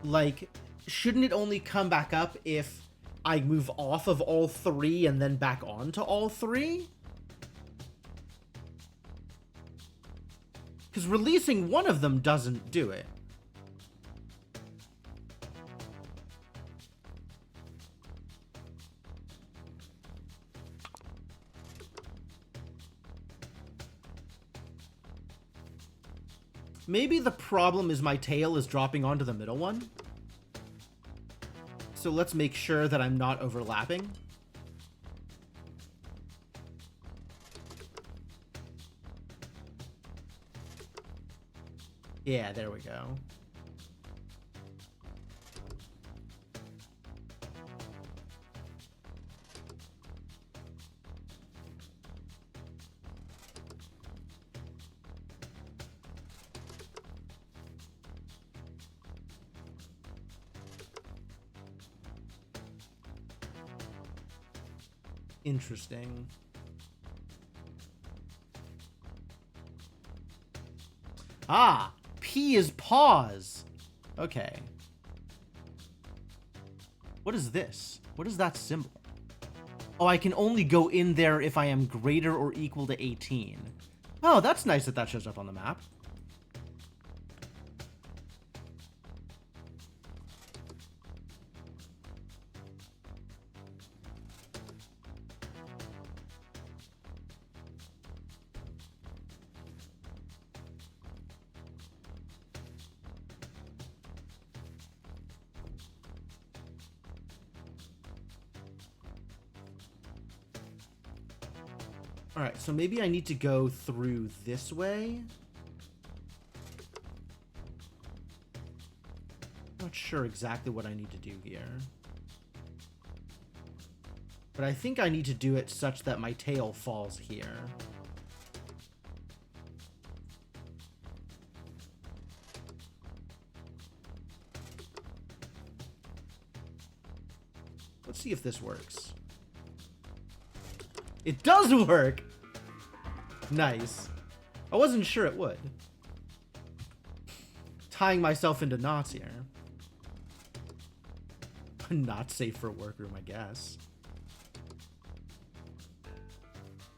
Like, shouldn't it only come back up if I move off of all three and then back onto all three? Because releasing one of them doesn't do it. Maybe the problem is my tail is dropping onto the middle one. So let's make sure that I'm not overlapping. Yeah, there we go. Interesting. Ah, P is pause. Okay. What is this? What is that symbol? Oh, I can only go in there if I am greater or equal to 18. Oh, that's nice that that shows up on the map. Alright, so maybe I need to go through this way. Not sure exactly what I need to do here. But I think I need to do it such that my tail falls here. Let's see if this works. It does work! Nice. I wasn't sure it would. Tying myself into knots here. Not safe for workroom, I guess.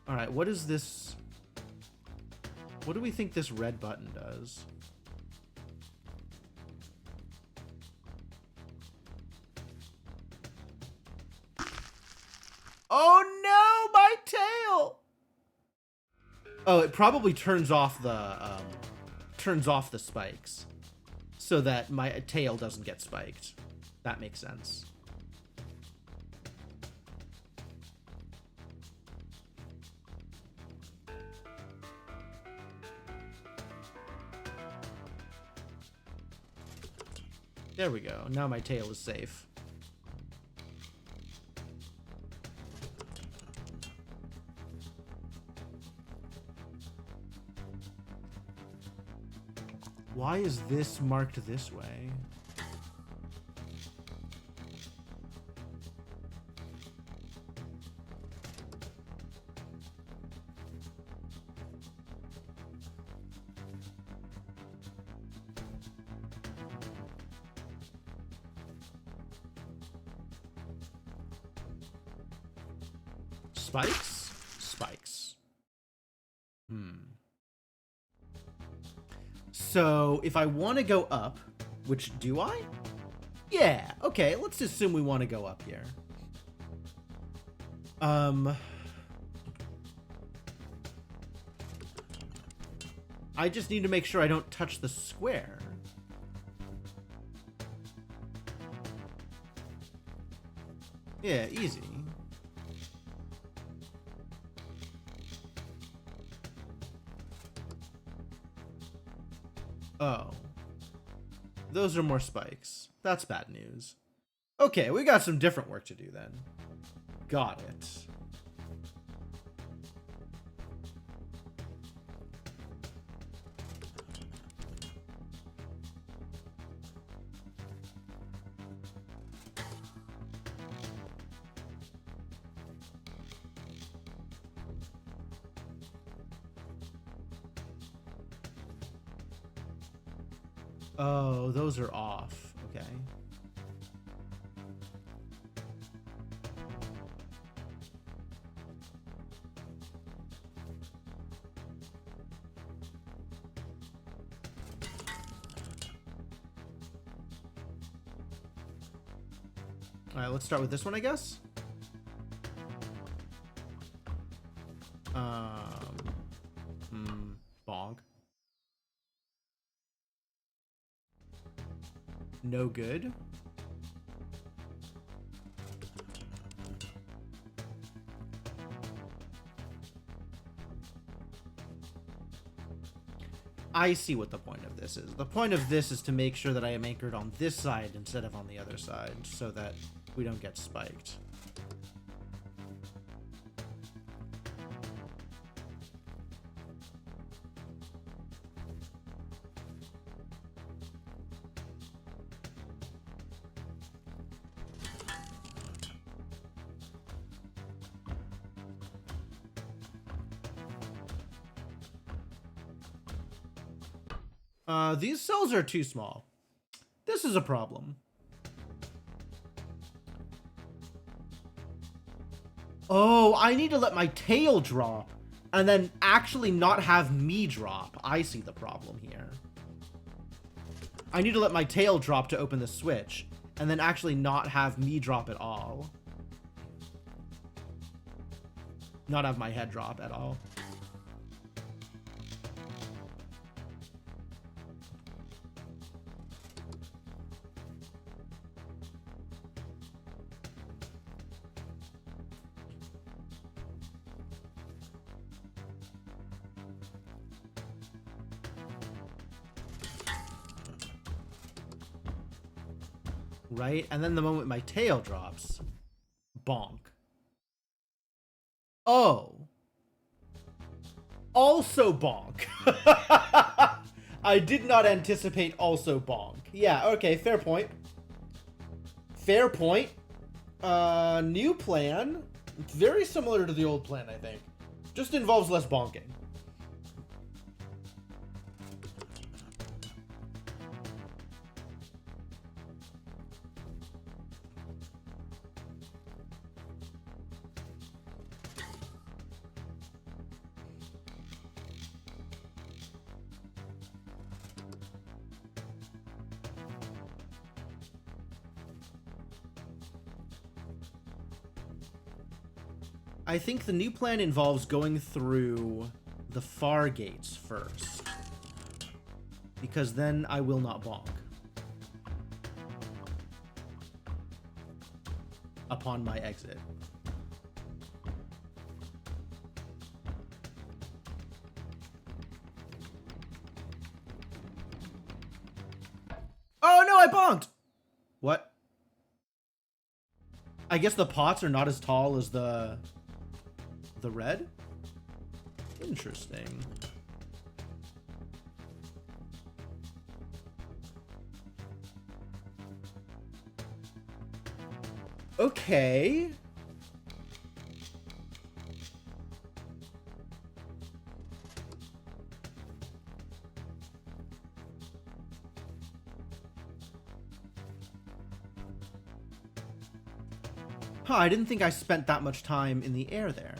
Alright, what is this? What do we think this red button does? Oh no, my tail! Oh, it probably turns off the spikes so that my tail doesn't get spiked. That makes sense. There we go. Now my tail is safe. Why is this marked this way? Spikes? Spikes. So, if I want to go up, which do I? Yeah, okay, let's assume we want to go up here. I just need to make sure I don't touch the square. Yeah, easy. Oh. Those are more spikes. That's bad news. Okay, we got some different work to do then. Got it. Oh, those are off. Okay. All right, let's start with this one, I guess. Bonk. No good. I see what the point of this is. The point of this is to make sure that I am anchored on this side instead of on the other side, so that we don't get spiked. These cells are too small. This is a problem. Oh, I need to let my tail drop and then actually not have me drop. I see the problem here. I need to let my tail drop to open the switch and then actually not have me drop at all. Not have my head drop at all. Right? And then the moment my tail drops, bonk. Oh. Also bonk. I did not anticipate also bonk. Yeah, okay, fair point. Fair point. New plan. It's very similar to the old plan, I think. Just involves less bonking. I think the new plan involves going through the far gates first, because then I will not bonk upon my exit. Oh no, I bonked! What? I guess the pots are not as tall as the red? Interesting. Okay. Huh, I didn't think I spent that much time in the air there.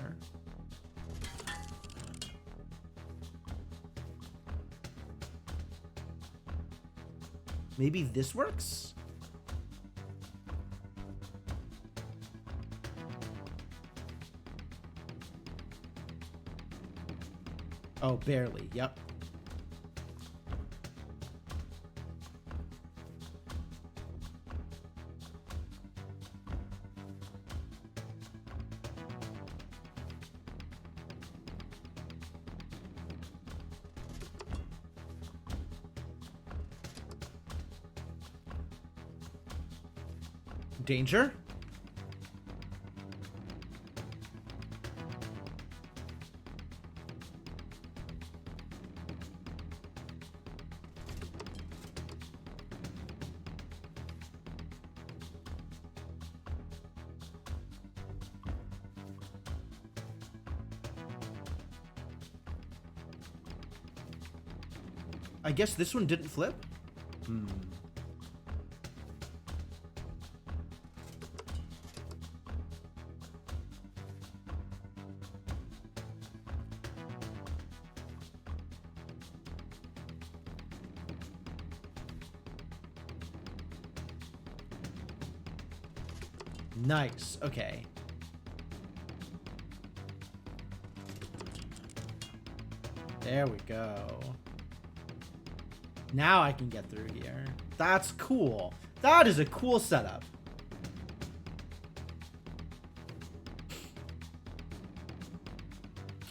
Maybe this works? Oh, barely. Yep. Danger? I guess this one didn't flip? Hmm. Nice. Okay. There we go. Now I can get through here. That's cool. That is a cool setup.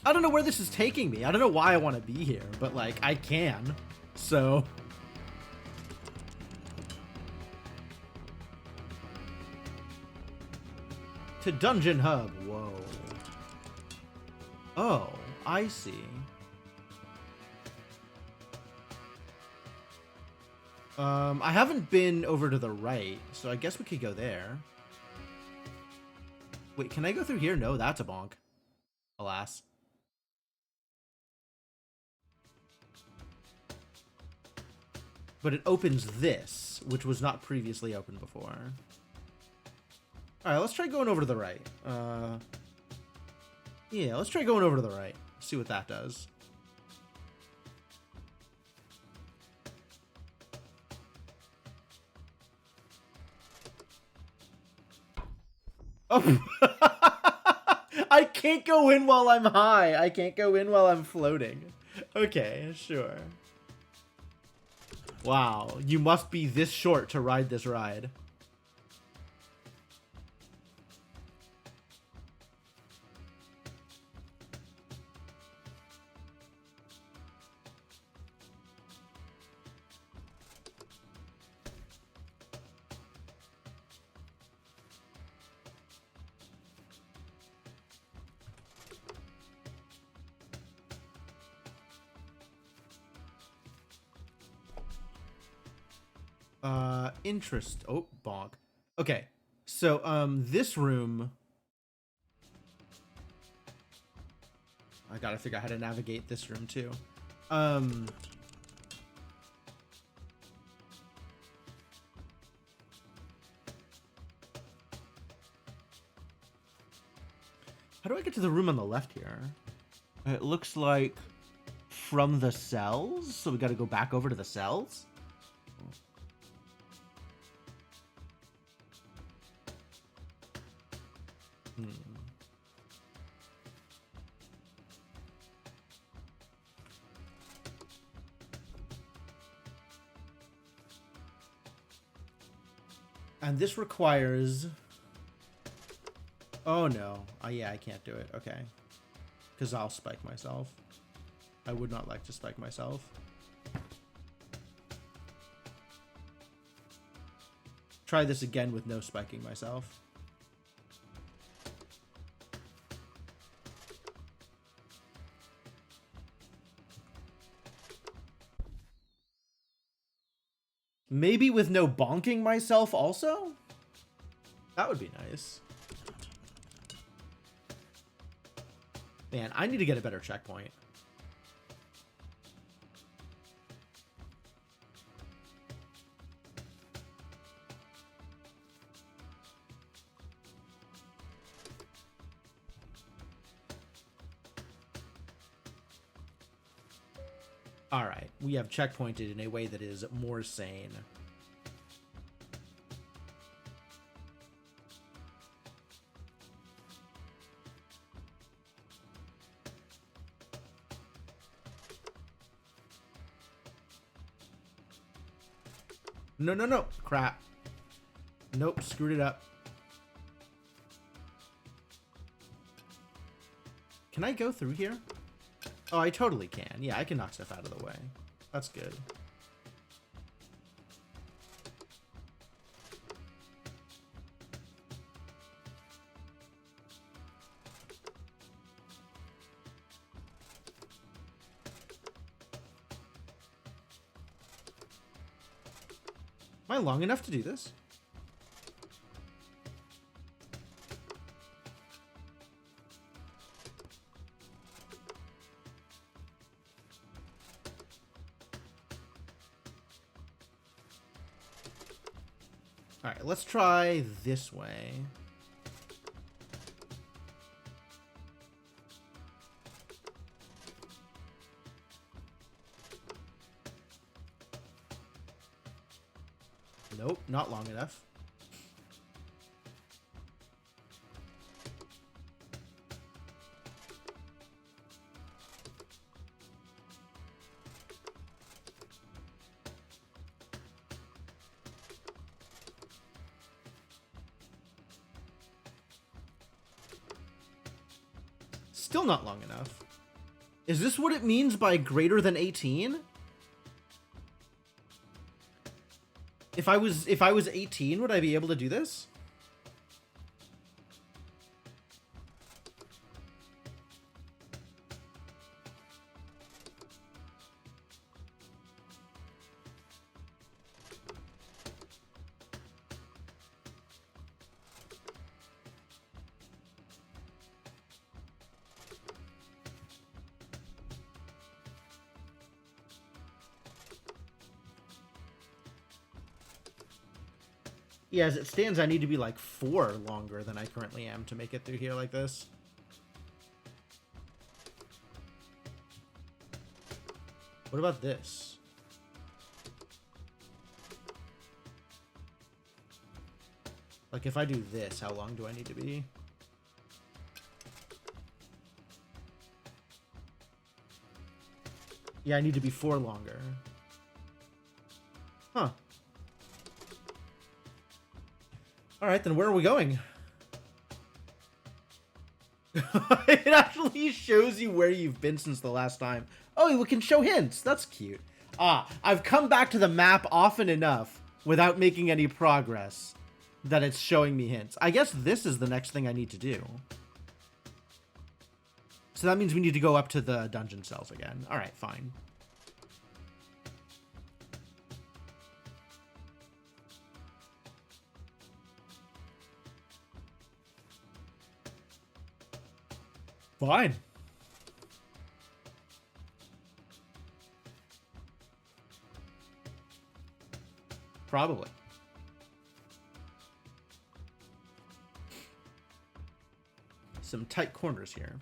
I don't know where this is taking me. I don't know why I want to be here, but like I can. So to Dungeon Hub. Whoa. Oh, I see. I haven't been over to the right, so I guess we could go there. Wait, can I go through here? No, that's a bonk. Alas. But it opens this, which was not previously open before. Alright, let's try going over to the right. Yeah, let's try going over to the right. See what that does. Oh. I can't go in while I'm high. I can't go in while I'm floating. Okay, sure. Wow, you must be this short to ride this ride. Interest. Oh, bonk. Okay, so this room. I gotta figure out how to navigate this room too. How do I get to the room on the left here? It looks like from the cells, so we got to go back over to the cells. And this requires... Oh no. Oh yeah, I can't do it. Okay. Because I'll spike myself. I would not like to spike myself. Try this again with no spiking myself. Maybe with no bonking myself also? That would be nice. Man, I need to get a better checkpoint. Alright, we have checkpointed in a way that is more sane. No, no, no. Crap. Nope, screwed it up. Can I go through here? Oh, I totally can. Yeah, I can knock stuff out of the way. That's good. Am I long enough to do this? Alright, let's try this way. Nope, not long enough. Still not long enough. Is this what it means by greater than 18? If I was 18, would I be able to do this? Yeah, as it stands, I need to be like 4 longer than I currently am to make it through here like this. What about this? Like, if I do this, how long do I need to be? Yeah, I need to be 4 longer. Huh. Alright, then where are we going? It actually shows you where you've been since the last time. Oh, we can show hints. That's cute. Ah, I've come back to the map often enough without making any progress that it's showing me hints. I guess this is the next thing I need to do. So that means we need to go up to the dungeon cells again. Alright, fine. Fine. Probably. Some tight corners here.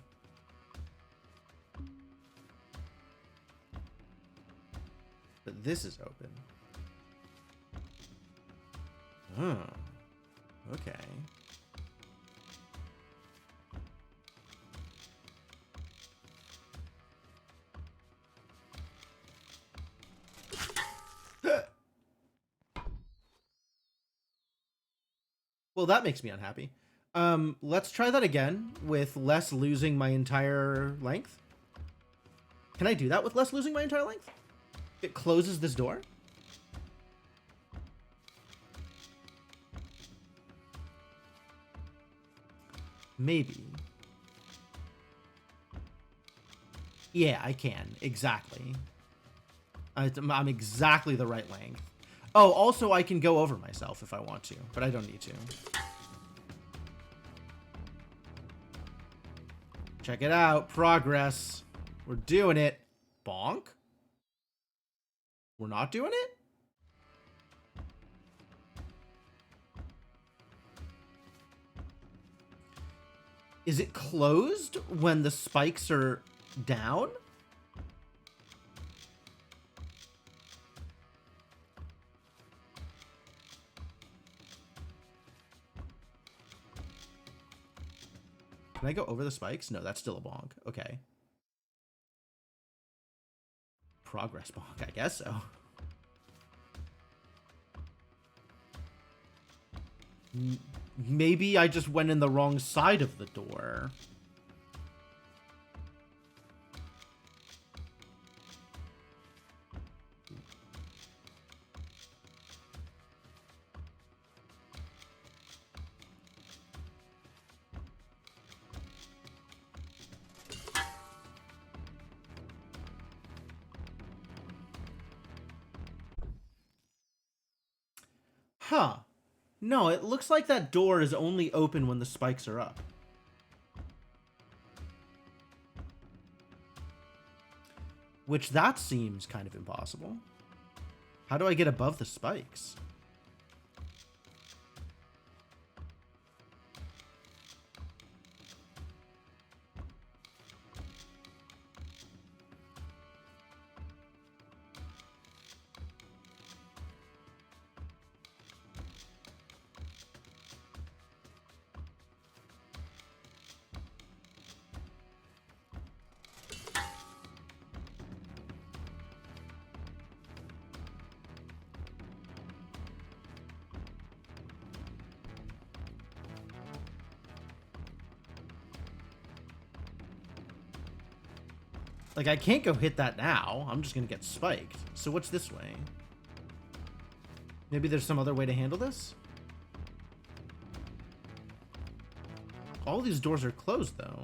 But this is open. Oh. Okay. Well, that makes me unhappy. Let's try that again with less losing my entire length. Can I do that with less losing my entire length? It closes this door? Maybe. Yeah, I can. Exactly. I'm exactly the right length. Oh, also I can go over myself if I want to, but I don't need to. Check it out. Progress. We're doing it. Bonk? We're not doing it? Is it closed when the spikes are down? Can I go over the spikes? No, that's still a bonk. Okay. Progress bonk, I guess so. Maybe I just went in the wrong side of the door. Huh. No, it looks like that door is only open when the spikes are up. Which, that seems kind of impossible. How do I get above the spikes? Like, I can't go hit that now. I'm just gonna get spiked. So what's this way? Maybe there's some other way to handle this? All these doors are closed, though.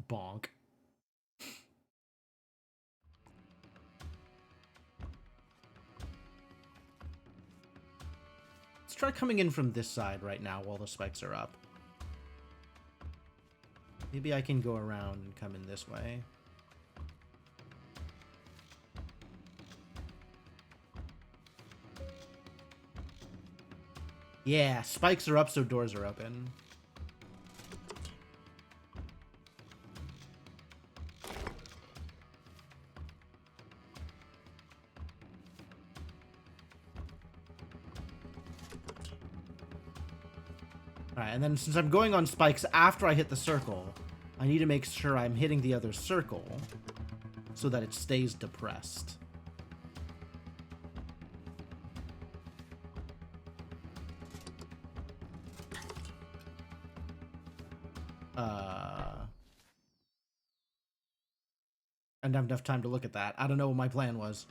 Bonk. Let's try coming in from this side right now while the spikes are up. Maybe I can go around and come in this way. Yeah, spikes are up, so doors are open. Alright, and then since I'm going on spikes after I hit the circle, I need to make sure I'm hitting the other circle so that it stays depressed. I didn't have enough time to look at that. I don't know what my plan was.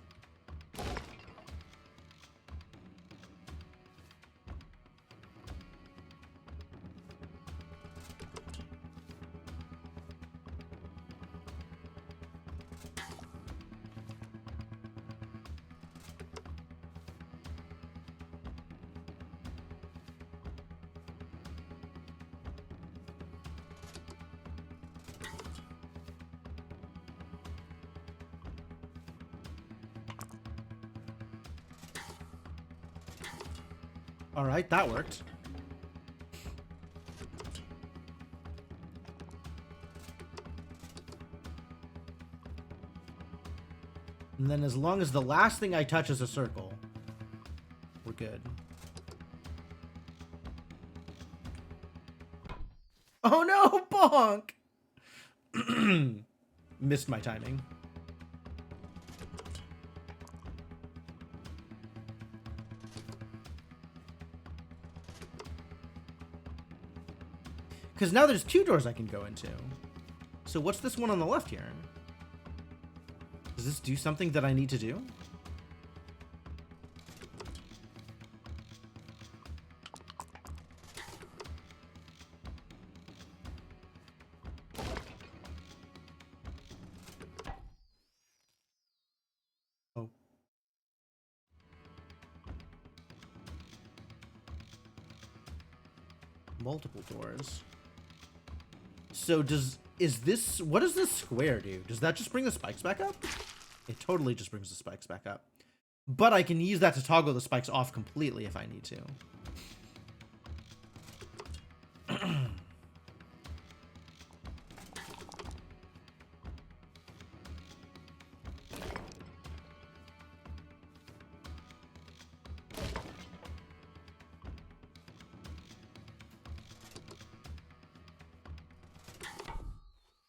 Alright, that worked. And then as long as the last thing I touch is a circle, we're good. Oh no, bonk! Missed my timing. Because now there's two doors I can go into. So what's this one on the left here? Does this do something that I need to do? Oh. Multiple doors. So what does this square do? Does that just bring the spikes back up? It totally just brings the spikes back up. But I can use that to toggle the spikes off completely if I need to.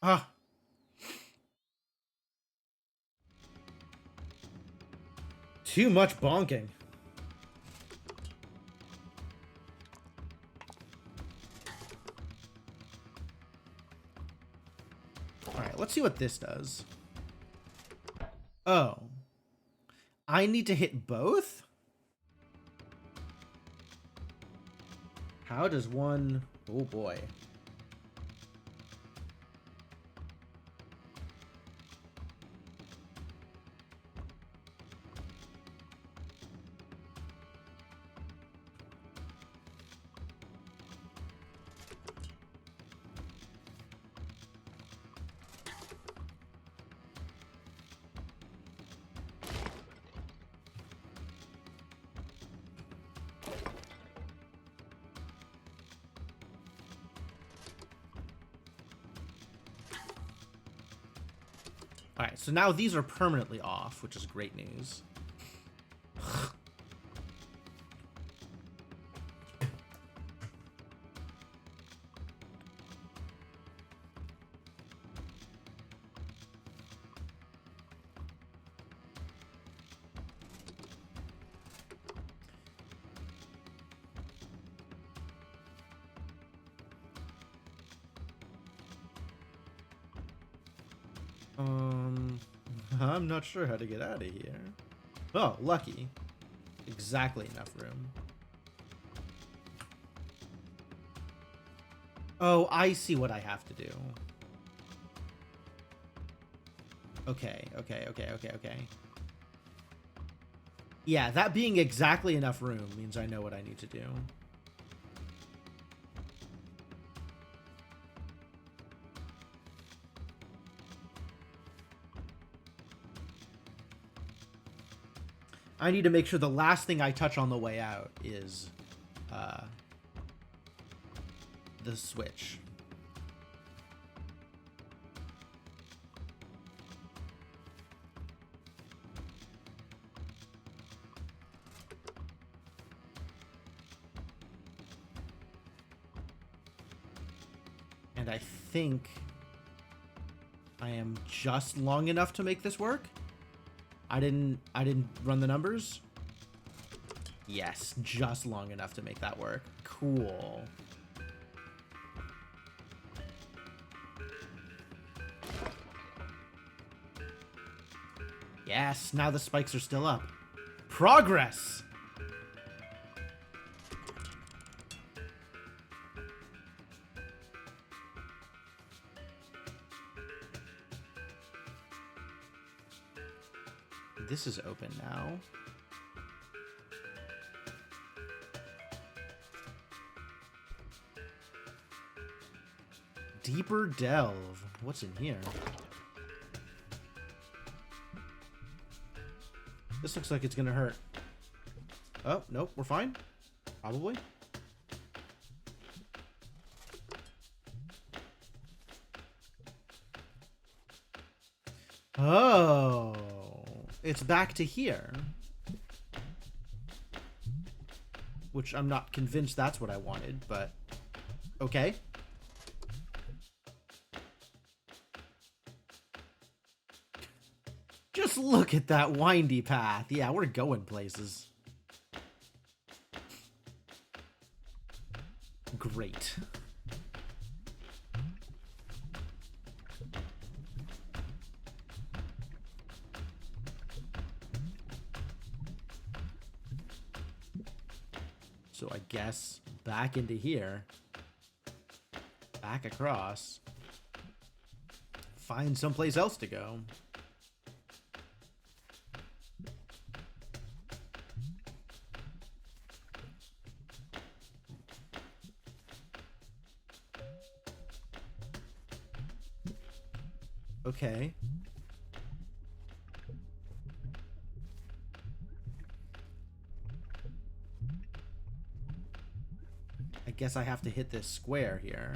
Ah. Too much bonking. Alright, let's see what this does. Oh. I need to hit both? How does one... Oh boy. Alright, so now these are permanently off, which is great news. Um, I'm not sure how to get out of here. Oh, lucky. Exactly enough room. Oh, I see what I have to do. Okay. Yeah, that being exactly enough room means I know what I need to do. I need to make sure the last thing I touch on the way out is the switch. And I think I am just long enough to make this work. I didn't run the numbers. Yes, just long enough to make that work. Cool. Yes, now the spikes are still up. Progress! This is open now. Deeper delve. What's in here? This looks like it's gonna hurt. Oh, nope, we're fine. Probably. Oh, it's back to here. Which I'm not convinced that's what I wanted, but okay. Just look at that windy path. Yeah, we're going places. Great. So I guess back into here. Back across. Find someplace else to go. Okay. I guess I have to hit this square here.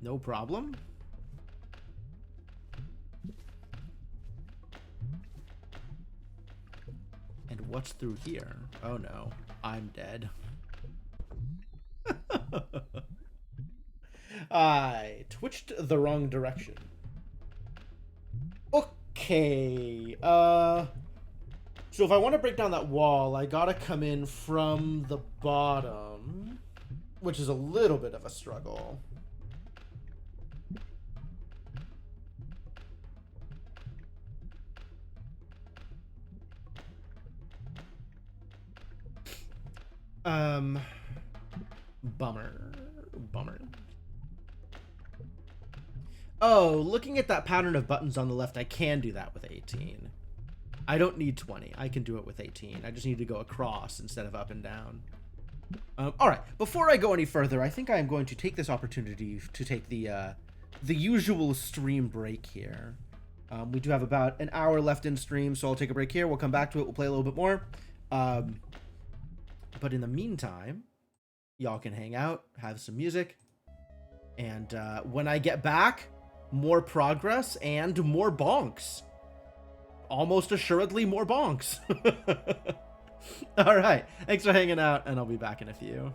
No problem. And what's through here? Oh no, I'm dead. I twitched the wrong direction. Okay, so if I want to break down that wall, I gotta come in from the bottom, which is a little bit of a struggle. Bummer. Oh, looking at that pattern of buttons on the left, I can do that with 18. I don't need 20. I can do it with 18. I just need to go across instead of up and down. All right. Before I go any further, I think I am going to take this opportunity to take the usual stream break here. We do have about an hour left in stream, so I'll take a break here. We'll come back to it. We'll play a little bit more. But in the meantime, y'all can hang out, have some music, and when I get back, more progress and more bonks. Almost assuredly more bonks. All right, thanks for hanging out, and I'll be back in a few.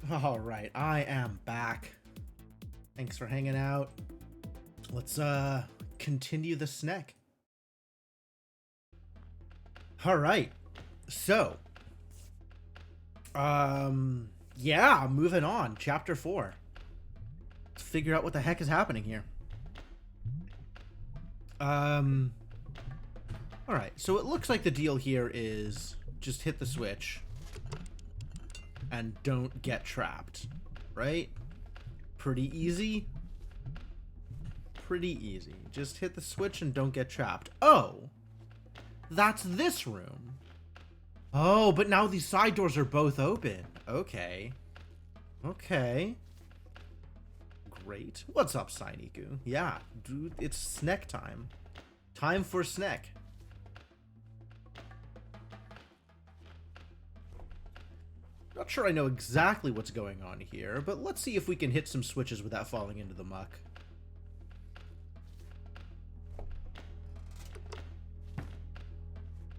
All right, I am back. Thanks for hanging out. Let's continue the Snek. All right. So, yeah, moving on. Chapter 4. Let's figure out what the heck is happening here. All right. So it looks like the deal here is just hit the switch and don't get trapped, right? Pretty easy. Pretty easy. Just hit the switch and don't get trapped. Oh, that's this room. Oh, but now these side doors are both open. Okay. Okay. Great. What's up, Siniku? Yeah, dude, it's Snek time. Time for Snek. Not sure I know exactly what's going on here, but let's see if we can hit some switches without falling into the muck.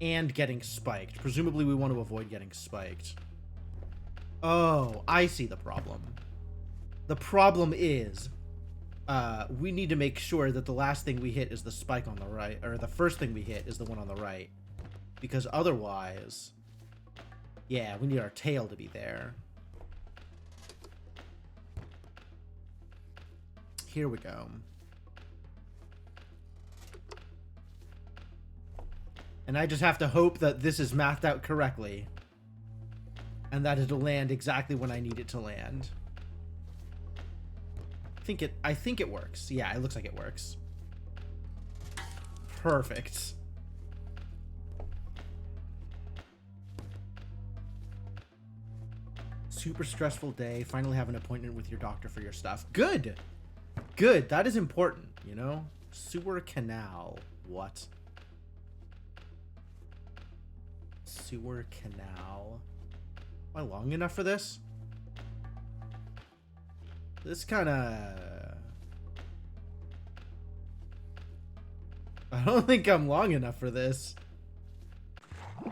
And getting spiked. Presumably we want to avoid getting spiked. Oh, I see the problem. The problem is, we need to make sure that the last thing we hit is the spike on the right, or the first thing we hit is the one on the right. Because otherwise, yeah, we need our tail to be there. Here we go. And I just have to hope that this is mathed out correctly. And that it'll land exactly when I need it to land. I think it works. Yeah, it looks like it works. Perfect. Super stressful day. Finally have an appointment with your doctor for your stuff. Good. Good. That is important, you know? Sewer canal. What? Sewer canal. Am I long enough for this? This kind of... I don't think I'm long enough for this.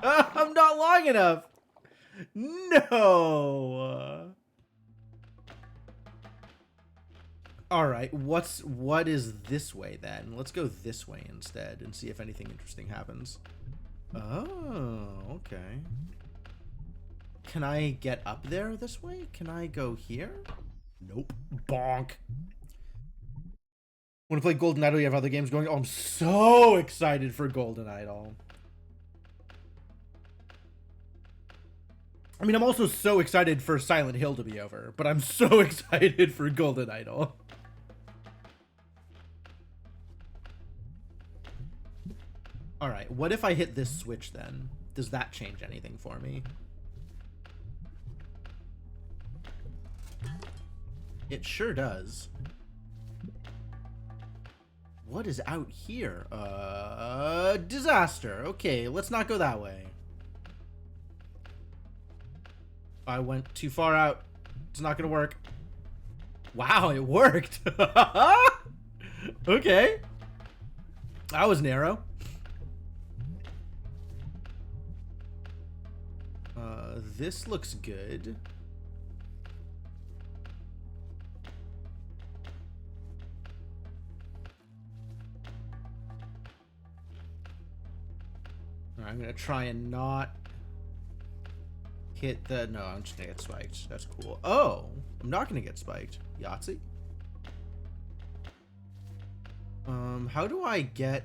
I'm not long enough! No! Alright, what is this way then? Let's go this way instead and see if anything interesting happens. Oh, okay. Can I get up there this way? Can I go here? Nope. Bonk. Want to play Golden Idol? You have other games going? Oh, I'm so excited for Golden Idol. I mean, I'm also so excited for Silent Hill to be over, but I'm so excited for Golden Idol. Alright, what if I hit this switch then? Does that change anything for me? It sure does. What is out here? Disaster. Okay, let's not go that way. I went too far out. It's not gonna work. Wow, it worked. Okay. That was narrow. This looks good. I'm gonna try and not hit the... No, I'm just gonna get spiked. That's cool. Oh, I'm not gonna get spiked. Yahtzee? How do I get...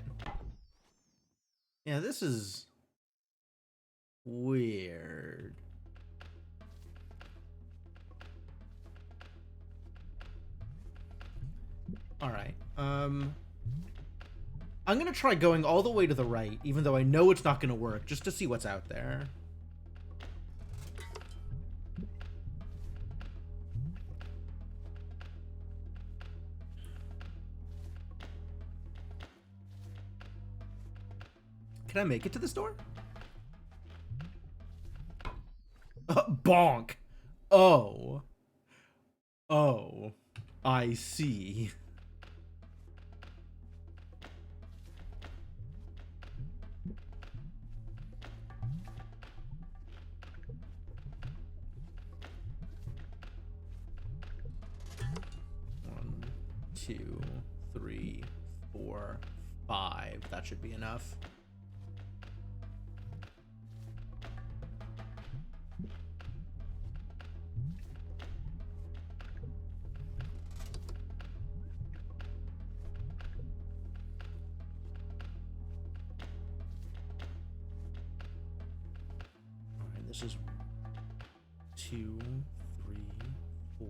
Yeah, this is... weird. Alright, I'm gonna try going all the way to the right, even though I know it's not gonna work, just to see what's out there. Can I make it to this door? Bonk. Oh. Oh. I see. 2, 3, 4, 5. That should be enough. Alright, this is 2, 3, 4,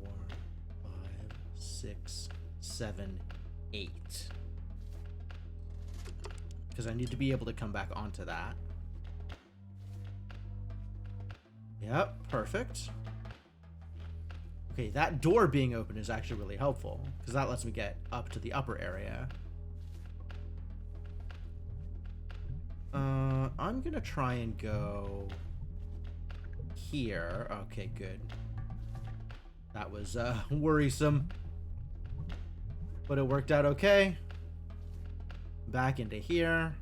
5, 6, 7, 8. Because I need to be able to come back onto that. Yep, perfect. Okay, that door being open is actually really helpful, because that lets me get up to the upper area. I'm gonna try and go here. Okay, good. That was worrisome, but it worked out okay. Back into here.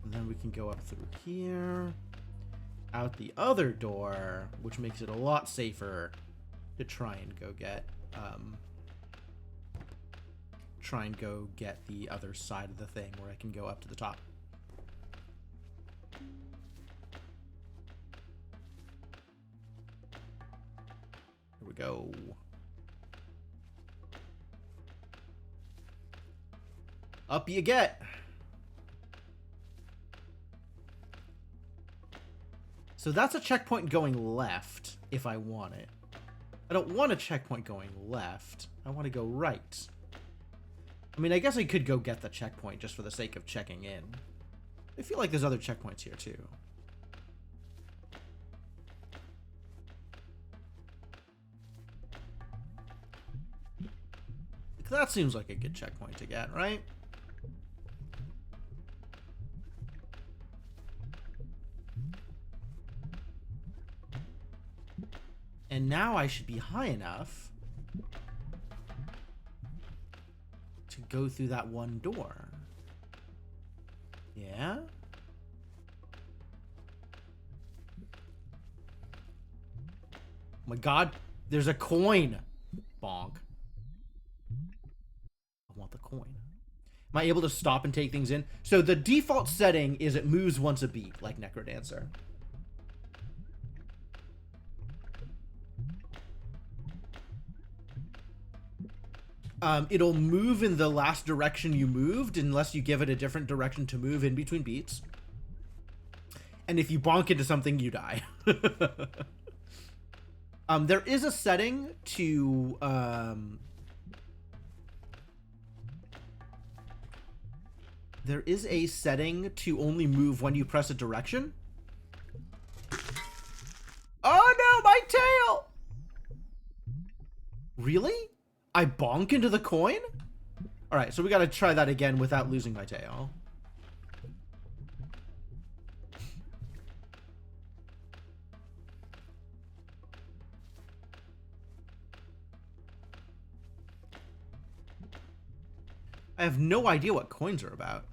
And then we can go up through here. Out the other door, which makes it a lot safer to try and go get the other side of the thing where I can go up to the top. Here we go. Up you get. So that's a checkpoint going left if I want it. I don't want a checkpoint going left. I want to go right. I mean, I guess I could go get the checkpoint just for the sake of checking in. I feel like there's other checkpoints here too. That seems like a good checkpoint to get, right? And now I should be high enough to go through that one door. Yeah? Oh my god, there's a coin! Bonk. I want the coin. Am I able to stop and take things in? So the default setting is it moves once a beat, like Necrodancer. It'll move in the last direction you moved unless you give it a different direction to move in between beats. And if you bonk into something, you die. There is a setting to... there is a setting to only move when you press a direction. Oh no, my tail! Really? I bonk into the coin? Alright, so we gotta try that again without losing my tail. I have no idea what coins are about.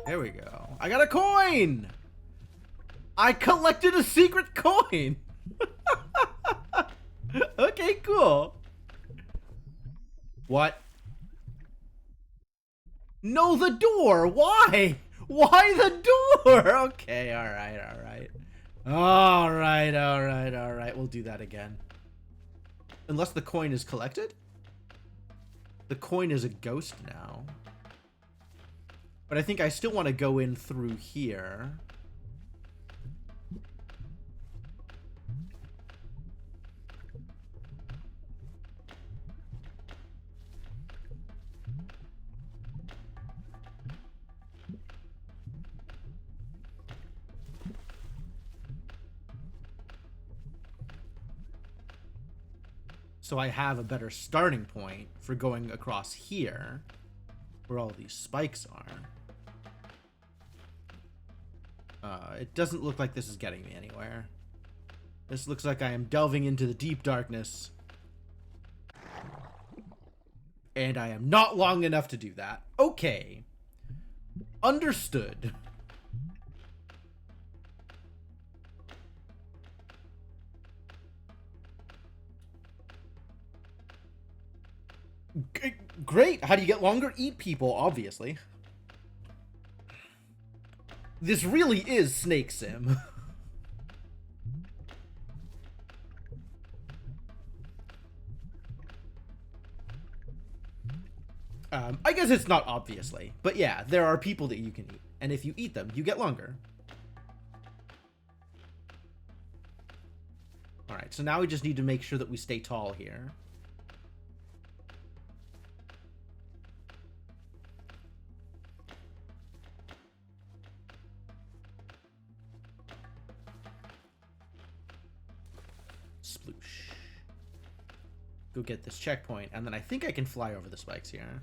There we go. I got a coin! I collected a secret coin! Okay, cool. What? No, the door! Why? Why the door? Okay, alright, alright. Alright, alright, alright. We'll do that again. Unless the coin is collected? The coin is a ghost now. But I think I still want to go in through here. So I have a better starting point for going across here, where all these spikes are. It doesn't look like this is getting me anywhere. This looks like I am delving into the deep darkness. And I am not long enough to do that. Okay. Understood. Great. How do you get longer? Eat people, obviously. This really is Snake Sim. I guess it's not obviously, but yeah, there are people that you can eat, and if you eat them, you get longer. Alright, so now we just need to make sure that we stay tall here. Sploosh. Go get this checkpoint, and then I think I can fly over the spikes here.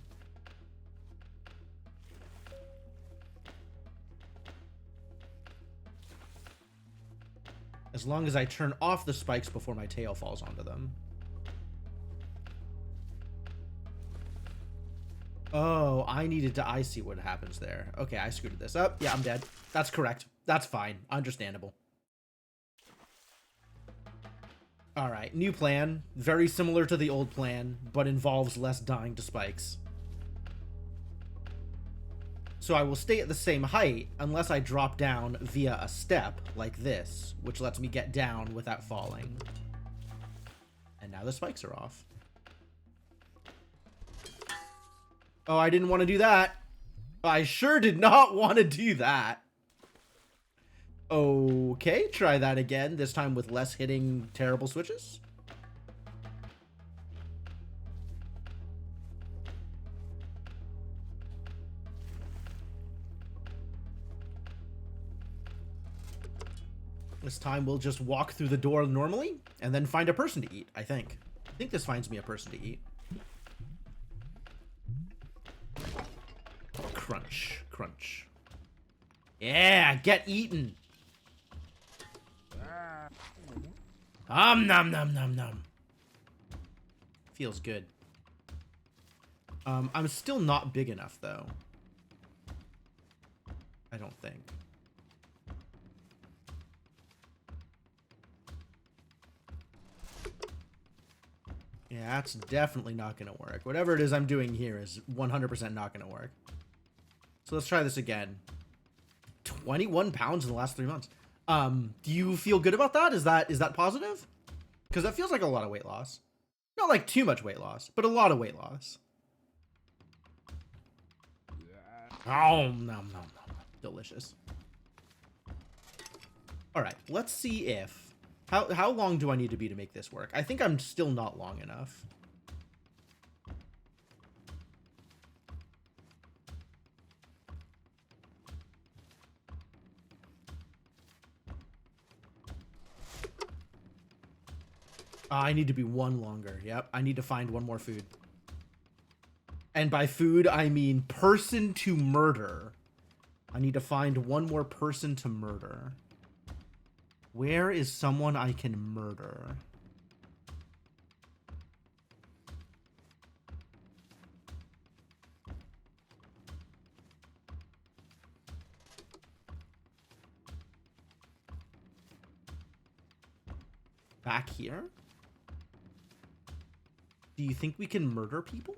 As long as I turn off the spikes before my tail falls onto them. Oh, I see what happens there. Okay, I screwed this up. Yeah, I'm dead. That's correct. That's fine. Understandable. Alright, new plan. Very similar to the old plan, but involves less dying to spikes. So I will stay at the same height unless I drop down via a step like this, which lets me get down without falling. And now the spikes are off. Oh, I didn't want to do that. I sure did not want to do that. Okay, try that again, this time with less hitting terrible switches. This time we'll just walk through the door normally and then find a person to eat, I think. I think this finds me a person to eat. Crunch, crunch. Yeah, get eaten. Nom nom nom nom. Feels good. I'm still not big enough though. I don't think. Yeah, that's definitely not gonna work. Whatever it is I'm doing here is 100% not gonna work. So let's try this again. 21 pounds in the last 3 months. Do you feel good about that? Is that positive? Because that feels like a lot of weight loss. Not like too much weight loss, but a lot of weight loss. Oh, nom, nom, nom. Delicious. All right, let's see if... How long do I need to be to make this work? I think I'm still not long enough. I need to be one longer. Yep, I need to find one more food. And by food, I mean person to murder. I need to find one more person to murder. Where is someone I can murder? Back here? Do you think we can murder people?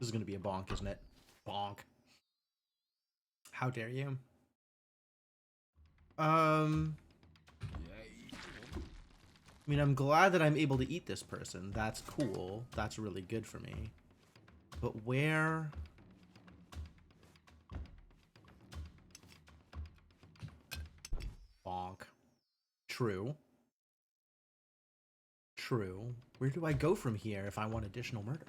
This is going to be a bonk, isn't it? Bonk. How dare you? I mean, I'm glad that I'm able to eat this person. That's cool. That's really good for me. But where... Bonk. True. True. Where do I go from here if I want additional murder?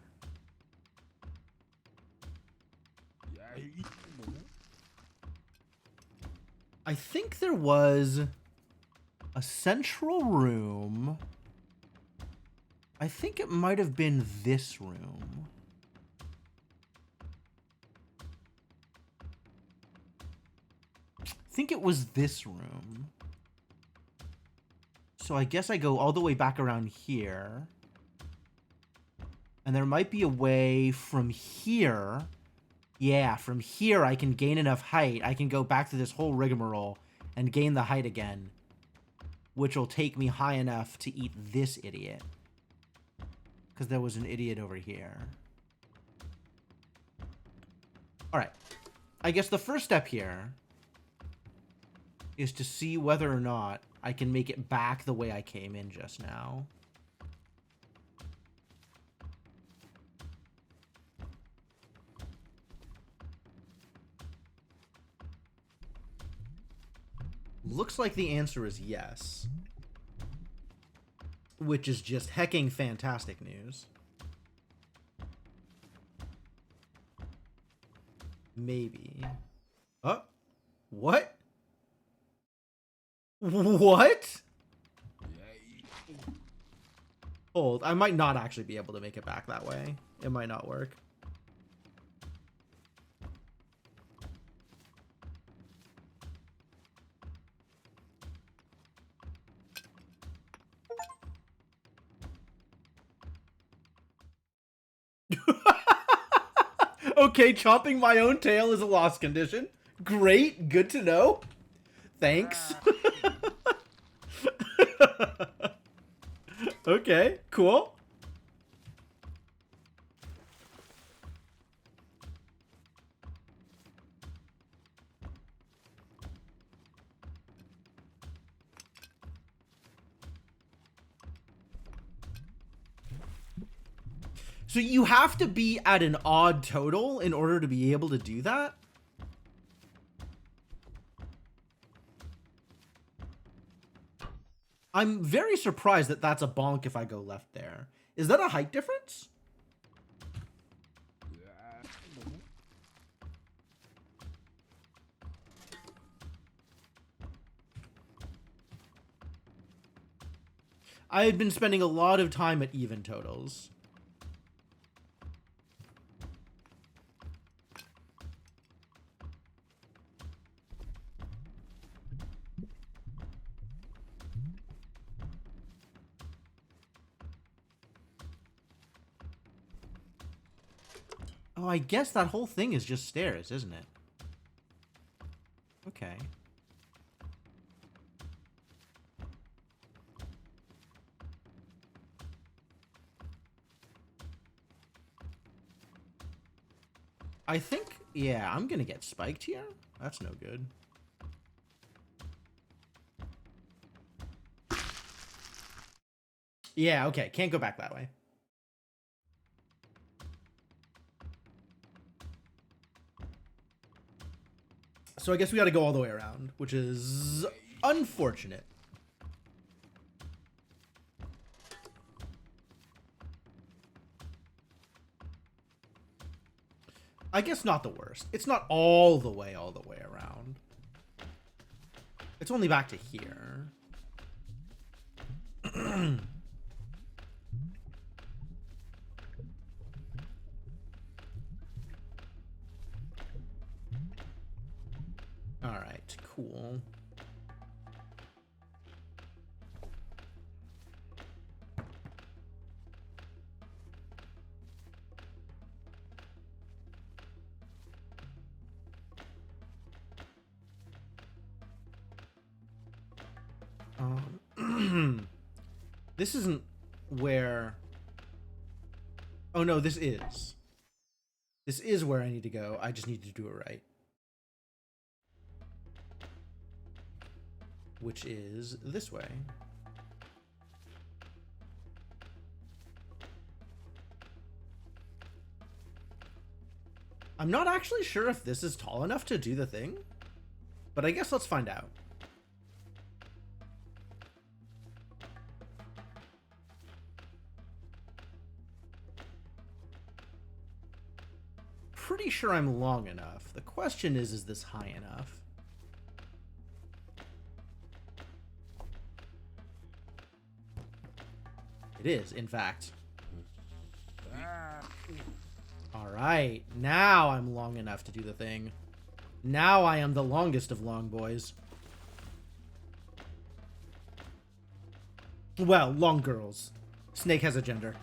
I think there was a central room. I think it might have been this room. think it was this room. So I guess I go all the way back around here. And there might be a way from here. Yeah, from here I can gain enough height. I can go back to this whole rigmarole and gain the height again. Which will take me high enough to eat this idiot. Because there was an idiot over here. Alright. I guess the first step here is to see whether or not I can make it back the way I came in just now. Looks like the answer is yes. Which is just hecking fantastic news. Maybe. Oh. What? What? Hold. I might not actually be able to make it back that way. It might not work. Okay, chopping my own tail is a loss condition. Great, good to know. Thanks. Okay, cool. So you have to be at an odd total in order to be able to do that? I'm very surprised that that's a bonk if I go left there. Is that a height difference? I had been spending a lot of time at even totals. Oh, I guess that whole thing is just stairs, isn't it? Okay. I think, yeah, I'm gonna get spiked here. That's no good. Yeah, okay, can't go back that way. So I guess we gotta go all the way around, which is unfortunate. I guess not the worst. It's not all the way around. It's only back to here. All right, cool. This isn't where... Oh no, this is. This is where I need to go. I just need to do it right. Which is this way. I'm not actually sure if this is tall enough to do the thing, but I guess let's find out. Pretty sure I'm long enough. The question is this high enough? It is, in fact. All right, now I'm long enough to do the thing. Now I am the longest of long boys. Well, long girls. Snake has a gender.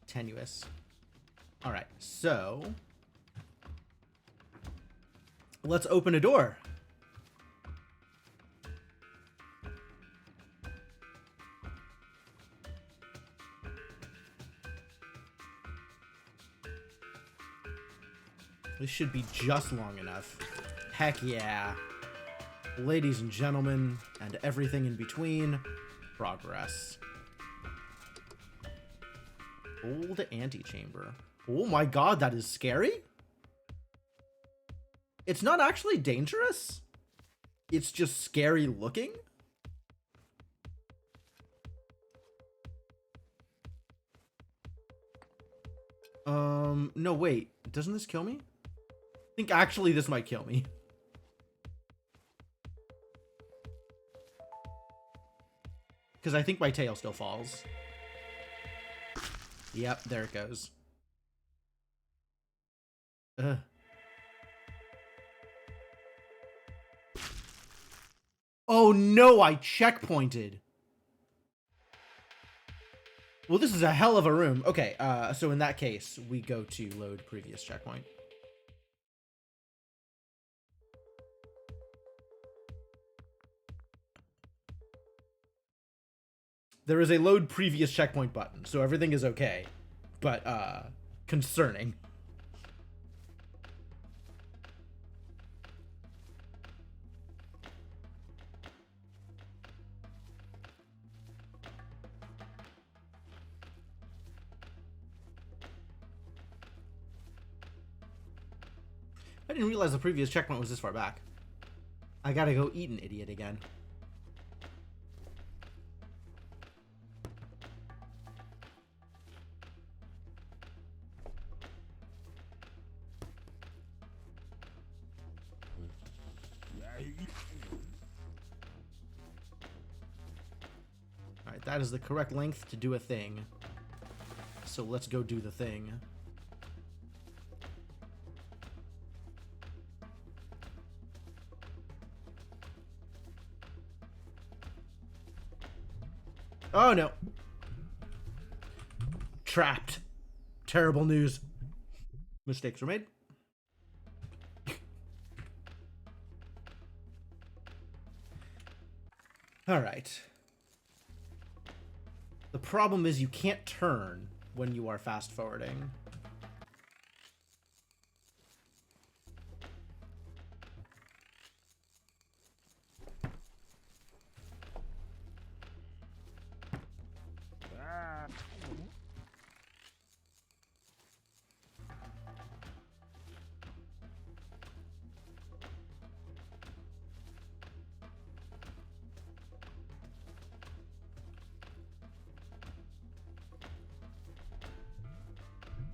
Tenuous. All right, so let's open a door. This should be just long enough. Heck yeah. Ladies and gentlemen, and everything in between, progress. Old antechamber. Oh my god, that is scary. It's not actually dangerous. It's just scary looking. No, wait. Doesn't this kill me? I think actually this might kill me. Because I think my tail still falls. Yep, there it goes. Oh no, I checkpointed. Well, this is a hell of a room. Okay, so in that case, we go to load previous checkpoint. There is a load previous checkpoint button, so everything is okay. But, concerning. I didn't realize the previous checkpoint was this far back. I gotta go eat an idiot again. Alright, that is the correct length to do a thing. So let's go do the thing. Oh no. Trapped. Terrible news. Mistakes were made. All right. The problem is you can't turn when you are fast forwarding.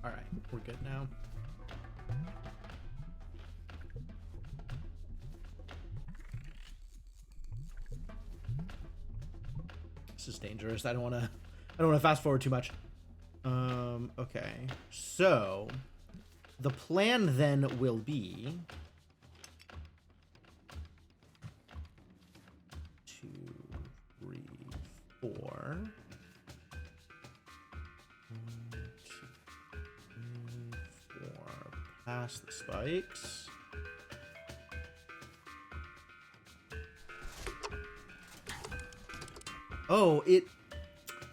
All right, we're good now. This is dangerous. I don't want to fast forward too much. Okay. So the plan then will be 2, 3, 4. 1, 2, 3, 4. Past the spikes. Oh,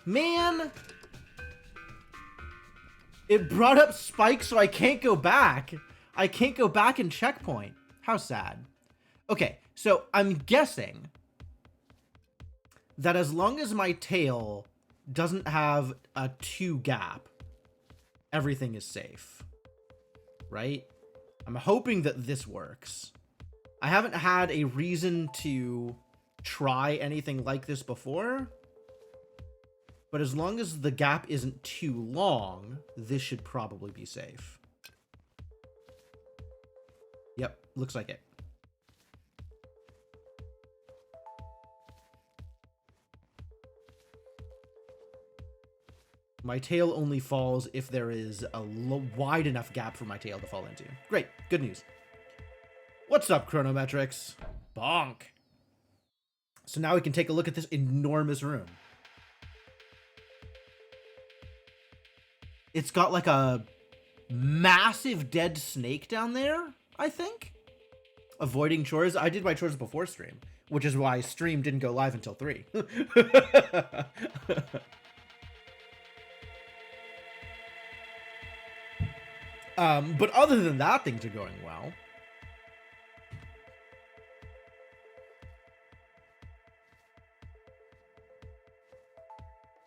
man, it brought up spikes, so I can't go back. I can't go back and checkpoint. How sad. Okay, so I'm guessing that as long as my tail doesn't have a 2 gap, everything is safe, right? I'm hoping that this works. I haven't had a reason to try anything like this before. But as long as the gap isn't too long, this should probably be safe. Yep, looks like it. My tail only falls if there is a wide enough gap for my tail to fall into. Great, good news. What's up, Chronometrics? Bonk. So now we can take a look at this enormous room. It's got like a massive dead snake down there, I think. Avoiding chores. I did my chores before stream, which is why stream didn't go live until 3. But other than that, things are going well.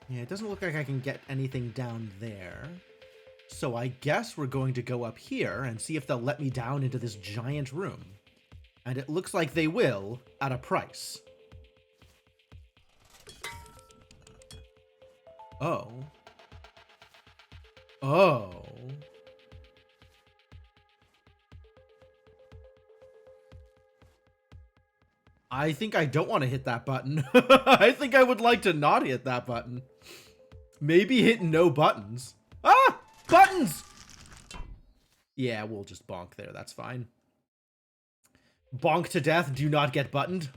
Yeah, it doesn't look like I can get anything down there. So I guess we're going to go up here and see if they'll let me down into this giant room. And it looks like they will, at a price. Oh. Oh. I think I don't want to hit that button. I think I would like to not hit that button. Maybe hit no buttons. Ah! Buttons! Yeah, we'll just bonk there. That's fine. Bonk to death, do not get buttoned.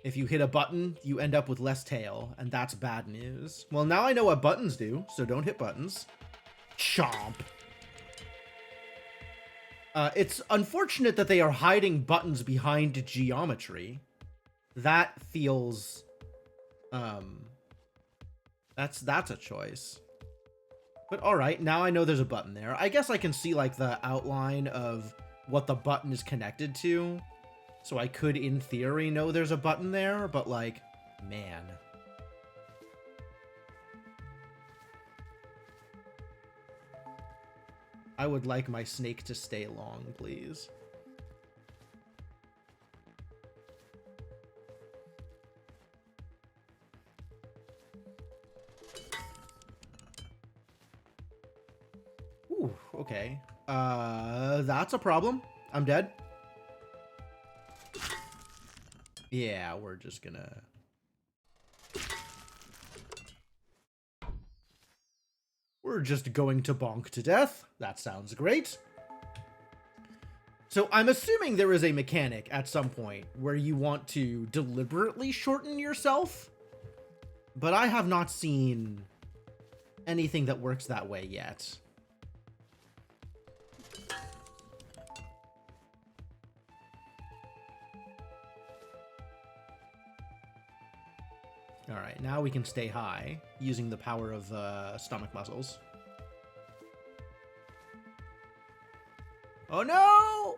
If you hit a button, you end up with less tail, and that's bad news. Well, now I know what buttons do, so don't hit buttons. Chomp. It's unfortunate that they are hiding buttons behind geometry. That feels... That's a choice. But alright, now I know there's a button there. I guess I can see, like, the outline of what the button is connected to. So I could, in theory, know there's a button there, but, like, man. I would like my snake to stay long, please. Ooh, okay. That's a problem. I'm dead. Yeah, we're just gonna... We're just going to bonk to death. That sounds great. So I'm assuming there is a mechanic at some point where you want to deliberately shorten yourself, but I have not seen anything that works that way yet. Alright, now we can stay high using the power of stomach muscles. Oh no!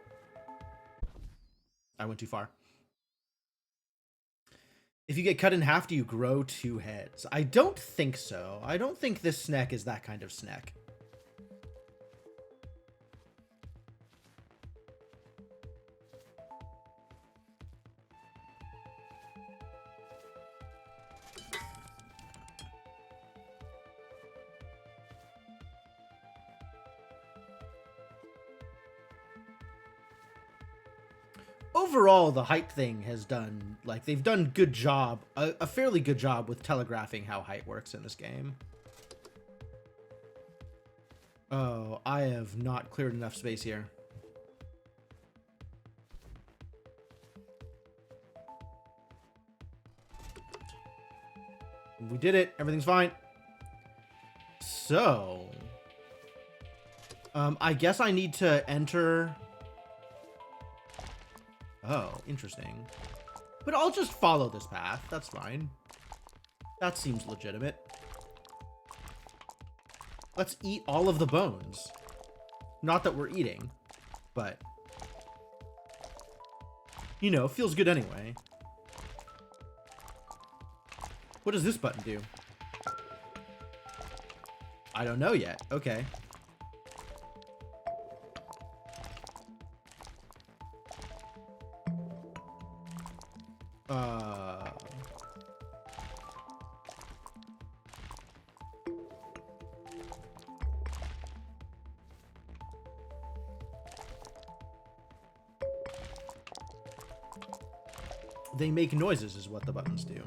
I went too far. If you get cut in half, do you grow 2 heads? I don't think so. I don't think this Snek is that kind of Snek. Overall, the height thing has done, like, they've done good job, a fairly good job with telegraphing how height works in this game. Oh, I have not cleared enough space here. We did it. Everything's fine. So, I guess I need to enter... Oh, interesting. But I'll just follow this path. That's fine. That seems legitimate. Let's eat all of the bones. Not that we're eating, but... You know, feels good anyway. What does this button do? I don't know yet. Okay. Uh... They make noises is what the buttons do.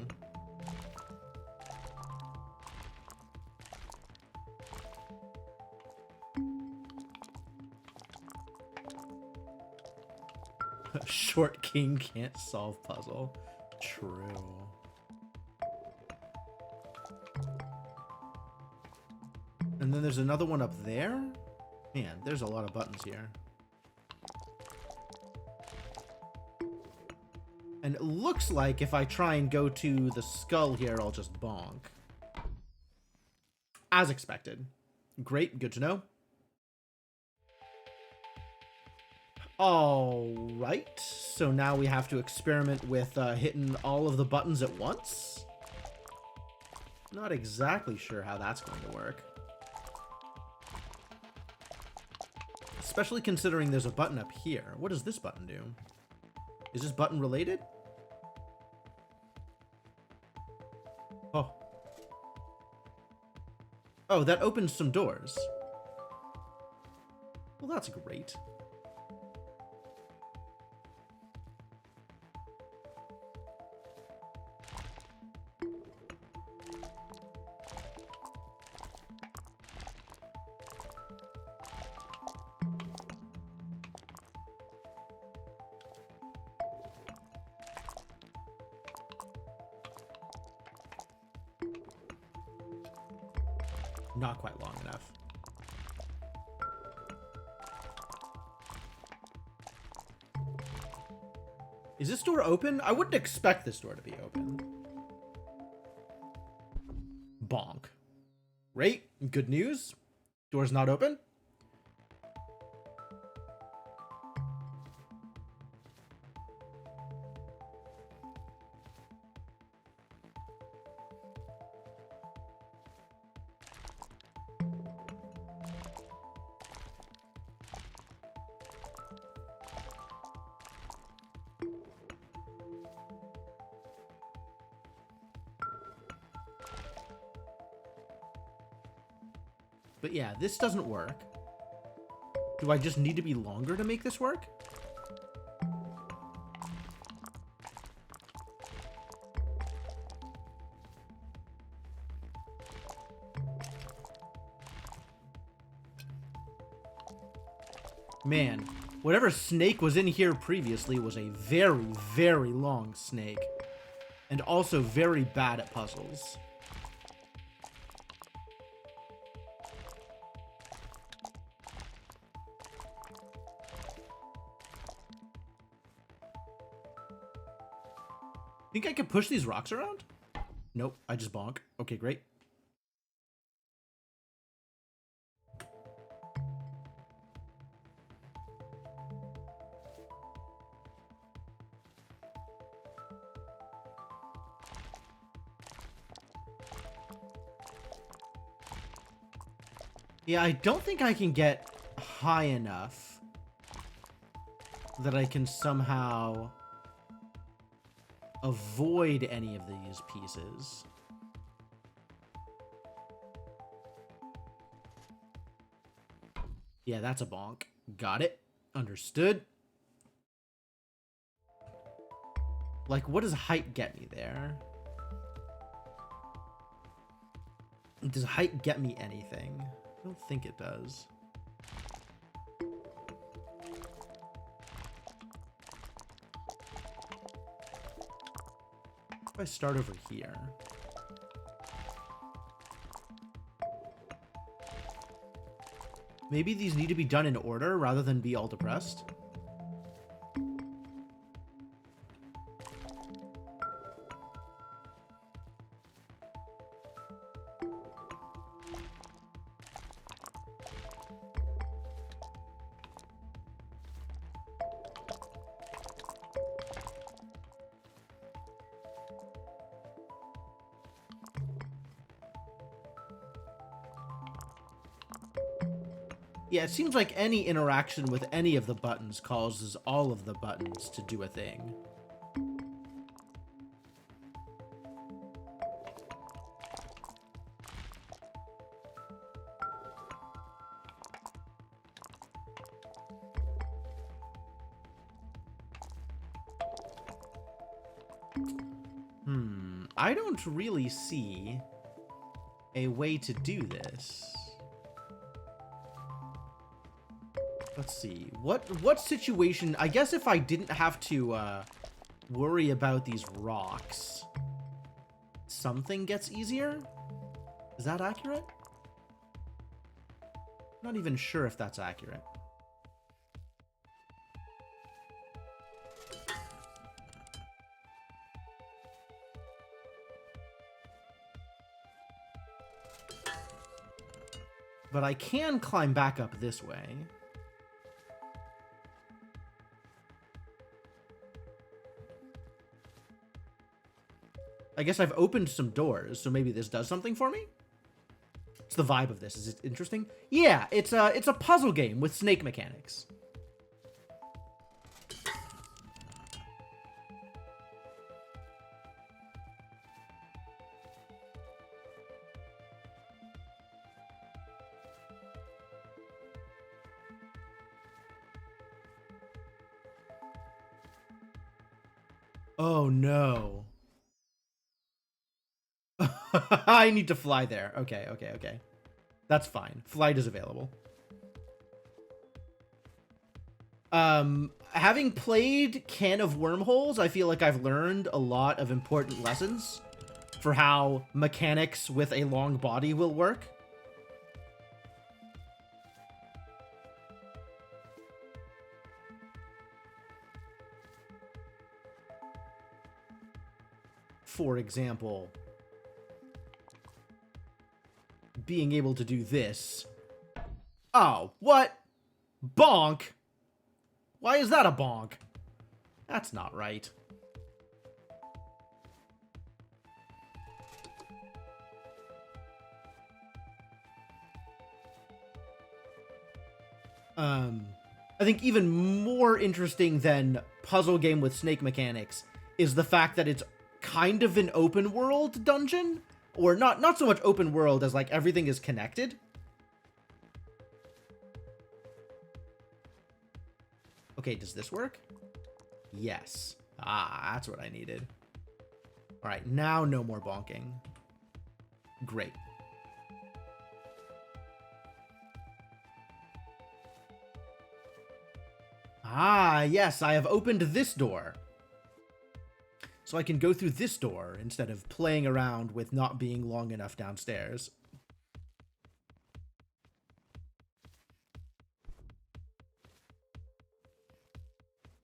Short king can't solve puzzle. True. And then there's another one up there? Man, there's a lot of buttons here. And it looks like if I try and go to the skull here, I'll just bonk. As expected. Great, good to know. Alright, so now we have to experiment with hitting all of the buttons at once. Not exactly sure how that's going to work. Especially considering there's a button up here. What does this button do? Is this button related? Oh. Oh, that opens some doors. Well, that's great. Not quite long enough. Is this door open? I wouldn't expect this door to be open. Bonk. Great. Good news. Door's not open. But yeah, this doesn't work. Do I just need to be longer to make this work? Man, whatever snake was in here previously was a very, very long snake. And also very bad at puzzles. Think I could push these rocks around? Nope, I just bonk. Okay, great. Yeah, I don't think I can get high enough that I can somehow avoid any of these pieces. Yeah, that's a bonk. Got it. Understood. Like, what does height get me there? Does height get me anything? I don't think it does. If I start over here. Maybe these need to be done in order rather than be all depressed. Yeah, it seems like any interaction with any of the buttons causes all of the buttons to do a thing. I don't really see a way to do this. Let's see. What situation... I guess if I didn't have to worry about these rocks, something gets easier? Is that accurate? I'm not even sure if that's accurate. But I can climb back up this way. I guess I've opened some doors, so maybe this does something for me? It's the vibe of this. Is it interesting? Yeah, it's a puzzle game with snake mechanics. Oh no. I need to fly there. Okay, okay, okay. That's fine. Flight is available. Having played Can of Wormholes, I feel like I've learned a lot of important lessons for how mechanics with a long body will work. For example, being able to do this. Oh, what? Bonk? Why is that a bonk? That's not right. I think even more interesting than puzzle game with snake mechanics is the fact that it's kind of an open world dungeon, or not so much open world as like everything is connected. Okay, does this work? Yes. Ah, that's what I needed. All right, now no more bonking. Great. Ah, yes, I have opened this door. So I can go through this door instead of playing around with not being long enough downstairs.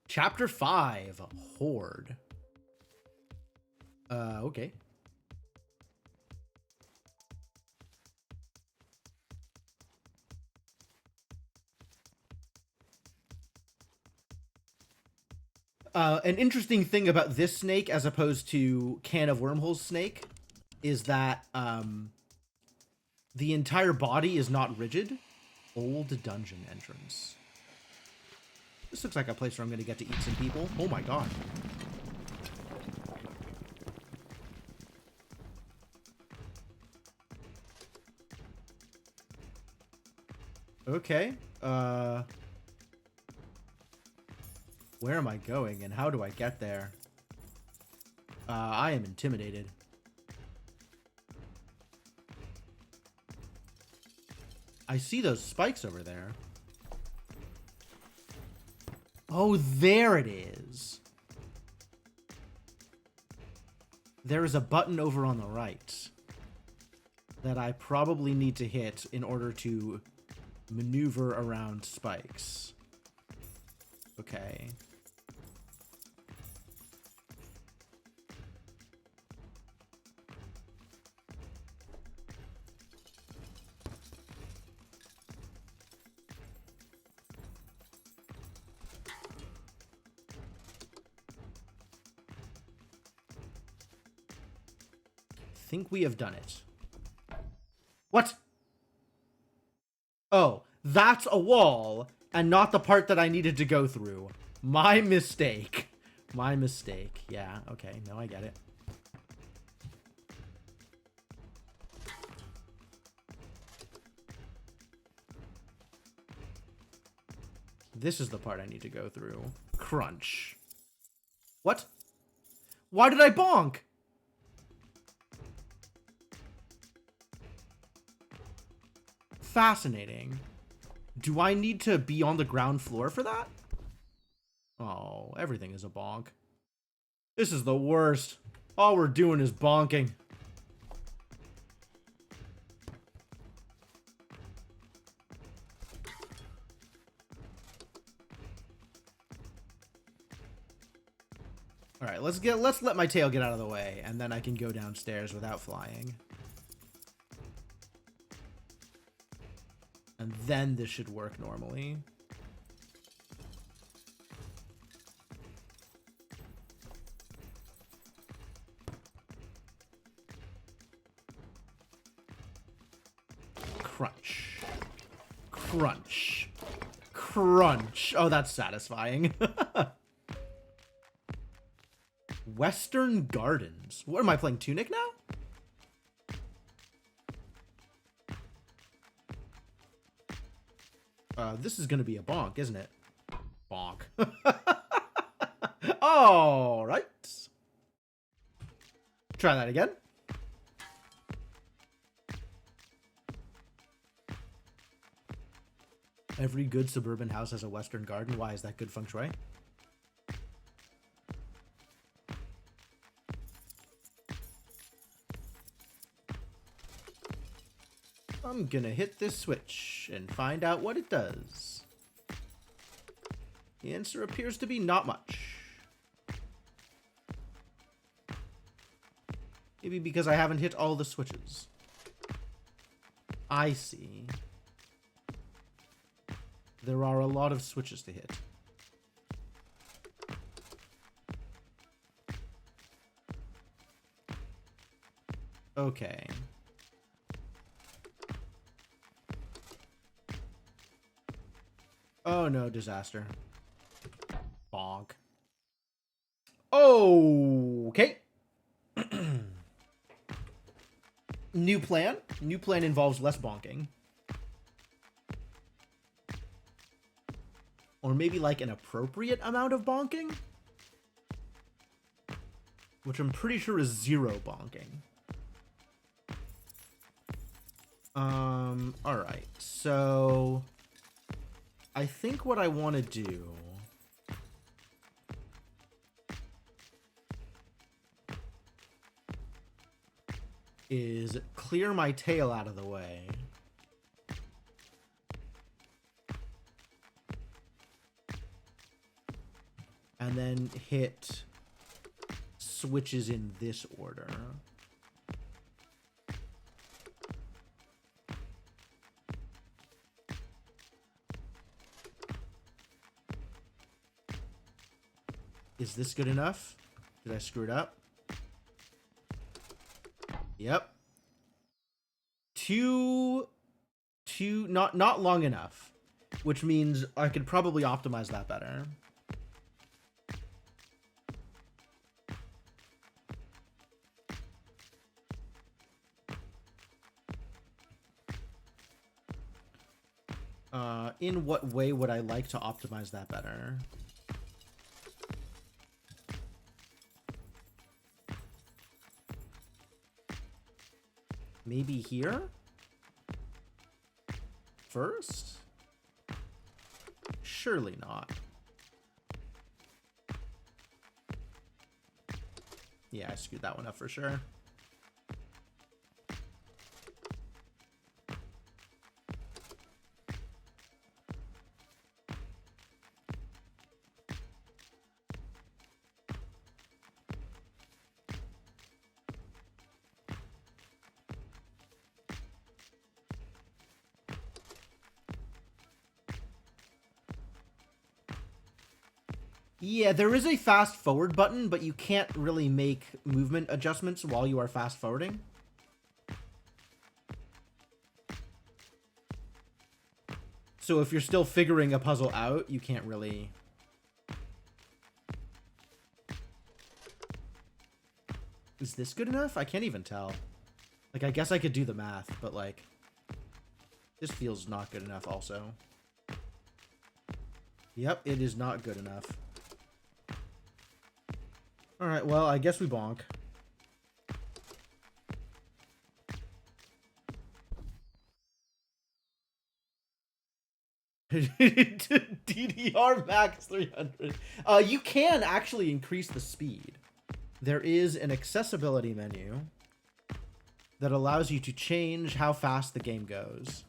Chapter 5, Horde. Okay. An interesting thing about this snake, as opposed to Can of Wormholes snake, is that the entire body is not rigid. Old dungeon entrance. This looks like a place where I'm going to get to eat some people. Oh my god. Okay. Where am I going and how do I get there? I am intimidated. I see those spikes over there. Oh, there it is. There is a button over on the right that I probably need to hit in order to maneuver around spikes. Okay. Think we have done it. What? Oh, that's a wall and not the part that I needed to go through. My mistake. My mistake. Yeah, okay. No, I get it. This is the part I need to go through. Crunch. What? Why did I bonk? fascinating. Do I need to be on the ground floor for that? Oh, everything is a bonk. This is the worst. All we're doing is bonking. All right, let's let my tail get out of the way, and then I can go downstairs without flying. And then this should work normally. Crunch. Crunch. Crunch. Oh, that's satisfying. Western Gardens. What am I playing, Tunic now? This is gonna be a bonk, isn't it? Bonk. All right. Try that again. Every good suburban house has a western garden. Why is that good feng shui? I'm gonna hit this switch and find out what it does. The answer appears to be not much. Maybe because I haven't hit all the switches. I see. There are a lot of switches to hit. Okay. Oh no, disaster. Bonk. Okay. New plan. New plan involves less bonking. Or maybe like an appropriate amount of bonking? Which I'm pretty sure is 0 bonking. Alright. So I think what I want to do is clear my tail out of the way. And then hit switches in this order. Is this good enough? Did I screw it up? Yep. Not long enough, which means I could probably optimize that better. In what way would I like to optimize that better? Maybe here? First? Surely not. Yeah, I screwed that one up for sure. Yeah, there is a fast forward button, but you can't really make movement adjustments while you are fast forwarding. So if you're still figuring a puzzle out, you can't really... Is this good enough? I can't even tell. Like, I guess I could do the math, but like... This feels not good enough also. Yep, it is not good enough. Alright, well, I guess we bonk. DDR max 300. You can actually increase the speed. There is an accessibility menu that allows you to change how fast the game goes.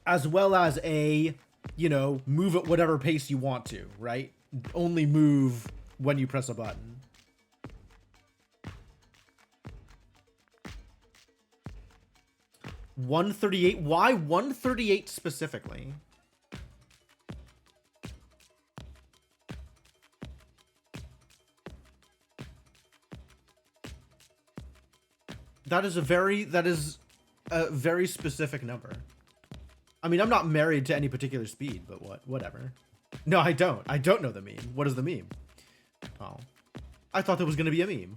As well as a, you know, move at whatever pace you want to, right? Only move when you press a button. $138. Why $138 specifically? That is a very specific number. I mean, I'm not married to any particular speed, but whatever. No, I don't. I don't know the meme. What is the meme? Oh. I thought there was going to be a meme.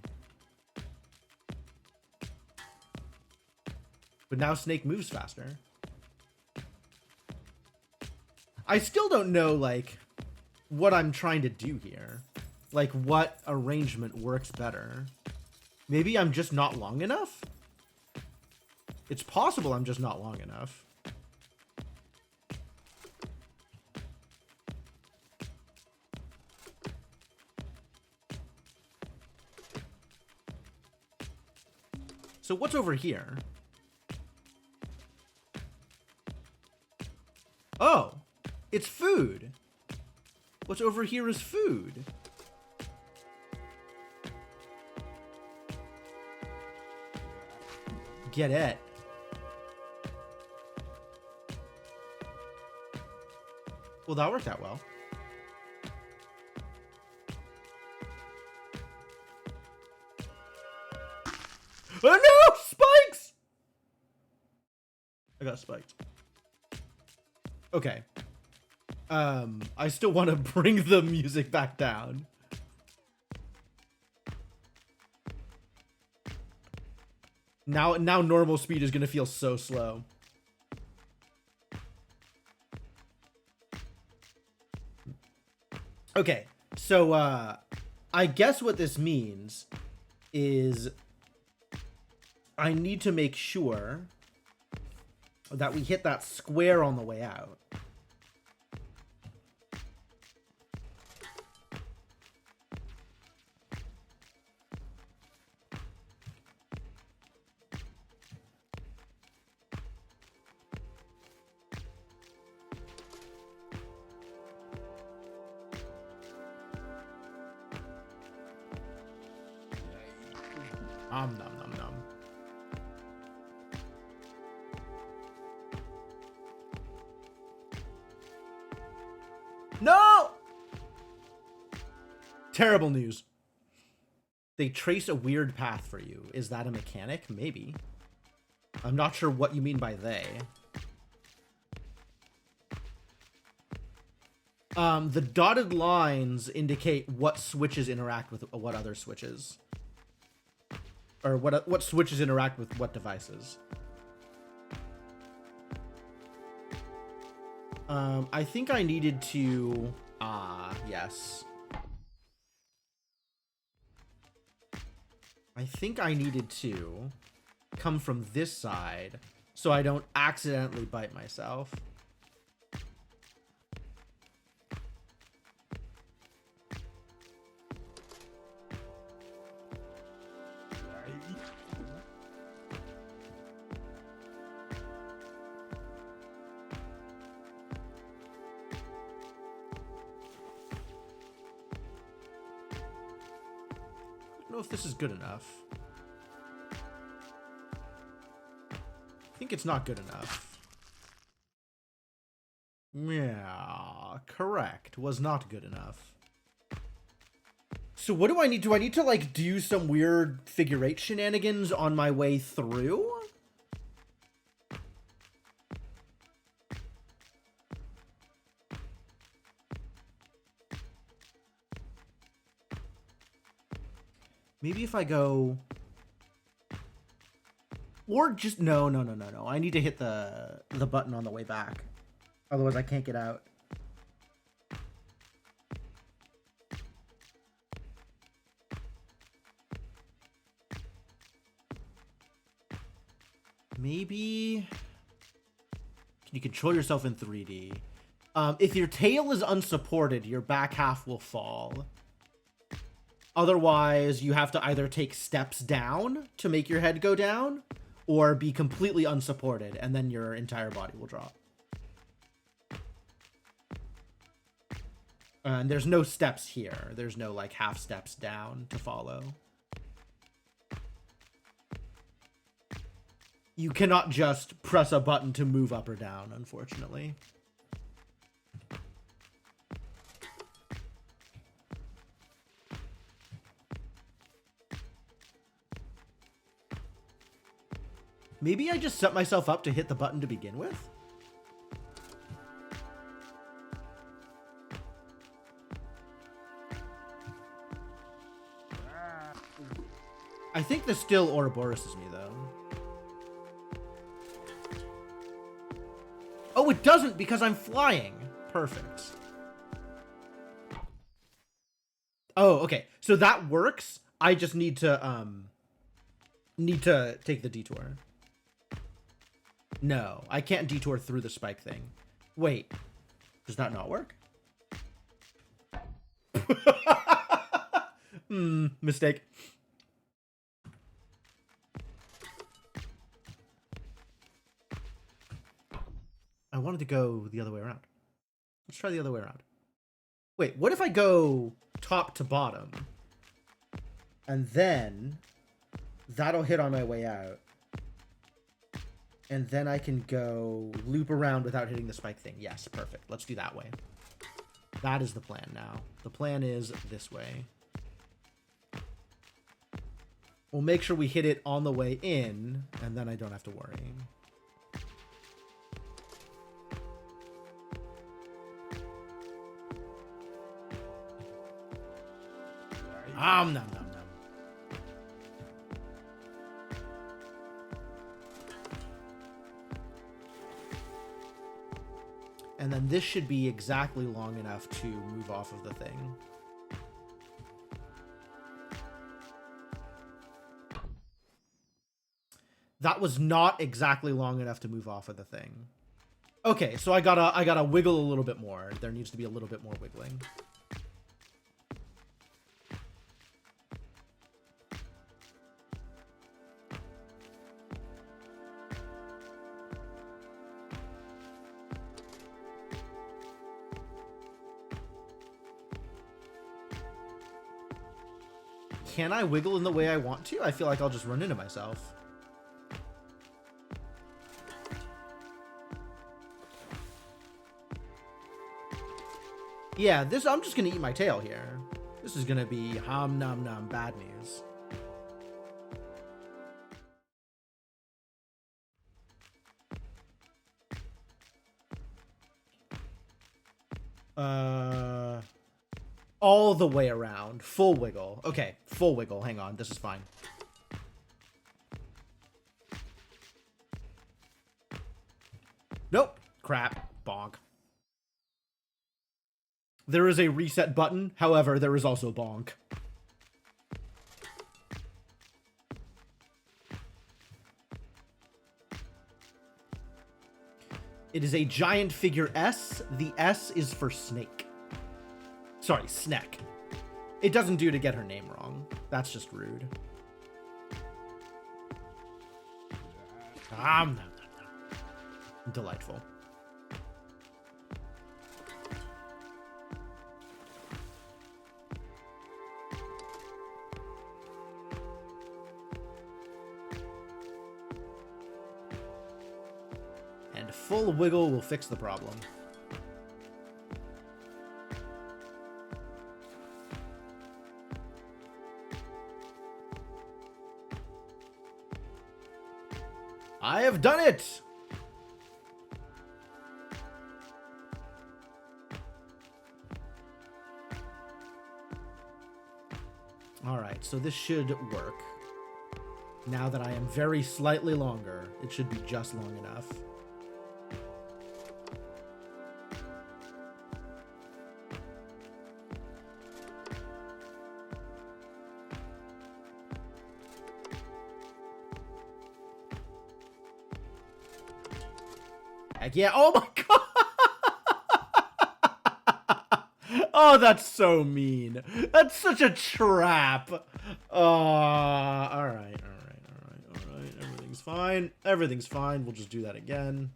But now Snake moves faster. I still don't know, like, what I'm trying to do here. Like, what arrangement works better. Maybe I'm just not long enough? It's possible I'm just not long enough. So what's over here? Oh, it's food. What's over here is food. Get it. Well, that worked out well. Oh no! Spikes! I got spiked. Okay. I still want to bring the music back down. Now normal speed is gonna feel so slow. Okay, so I guess what this means is I need to make sure that we hit that square on the way out. Nom nom nom. No! Terrible news. They trace a weird path for you. Is that a mechanic? Maybe. I'm not sure what you mean by they. The dotted lines indicate what switches interact with what other switches. Or what switches interact with what devices. I think I needed to... yes. I think I needed to come from this side so I don't accidentally bite myself. I don't know if this is good enough. I think it's not good enough. Yeah, correct. Was not good enough. So what do I need? Do I need to, like, do some weird figure eight shenanigans on my way through? Maybe if I go... Or just no. I need to hit the button on the way back. Otherwise I can't get out. Maybe can you control yourself in 3D? If your tail is unsupported, your back half will fall. Otherwise, you have to either take steps down to make your head go down, or be completely unsupported, and then your entire body will drop. And there's no steps here. There's no, like, half steps down to follow. You cannot just press a button to move up or down, unfortunately. Maybe I just set myself up to hit the button to begin with? I think this still Ouroboroses me, though. Oh, it doesn't because I'm flying. Perfect. Oh, okay. So that works. I just need to take the detour. No, I can't detour through the spike thing. Wait, does that not work? Mistake. I wanted to go the other way around. Let's try the other way around. Wait, what if I go top to bottom? And then that'll hit on my way out. And then I can go loop around without hitting the spike thing. Yes, perfect. Let's do that way. That is the plan now. The plan is this way. We'll make sure we hit it on the way in, and then I don't have to worry. Nom, nom, nom. And then this should be exactly long enough to move off of the thing. That was not exactly long enough to move off of the thing. Okay, so I gotta wiggle a little bit more. There needs to be a little bit more wiggling. Can I wiggle in the way I want to? I feel like I'll just run into myself. Yeah, this I'm just gonna eat my tail here. This is gonna be hom nom nom bad news. All the way around. Full wiggle. Okay, full wiggle. Hang on, this is fine. Nope. Crap. Bonk. There is a reset button. However, there is also bonk. It is a giant figure S. The S is for snake. Sorry, Snek. It doesn't do to get her name wrong. That's just rude. Nom, nom, nom, nom. Delightful. And full wiggle will fix the problem. I have done it! Alright, so this should work. Now that I am very slightly longer, it should be just long enough. Heck yeah. Oh my god! Oh, that's so mean. That's such a trap. Alright. Everything's fine. Everything's fine. We'll just do that again.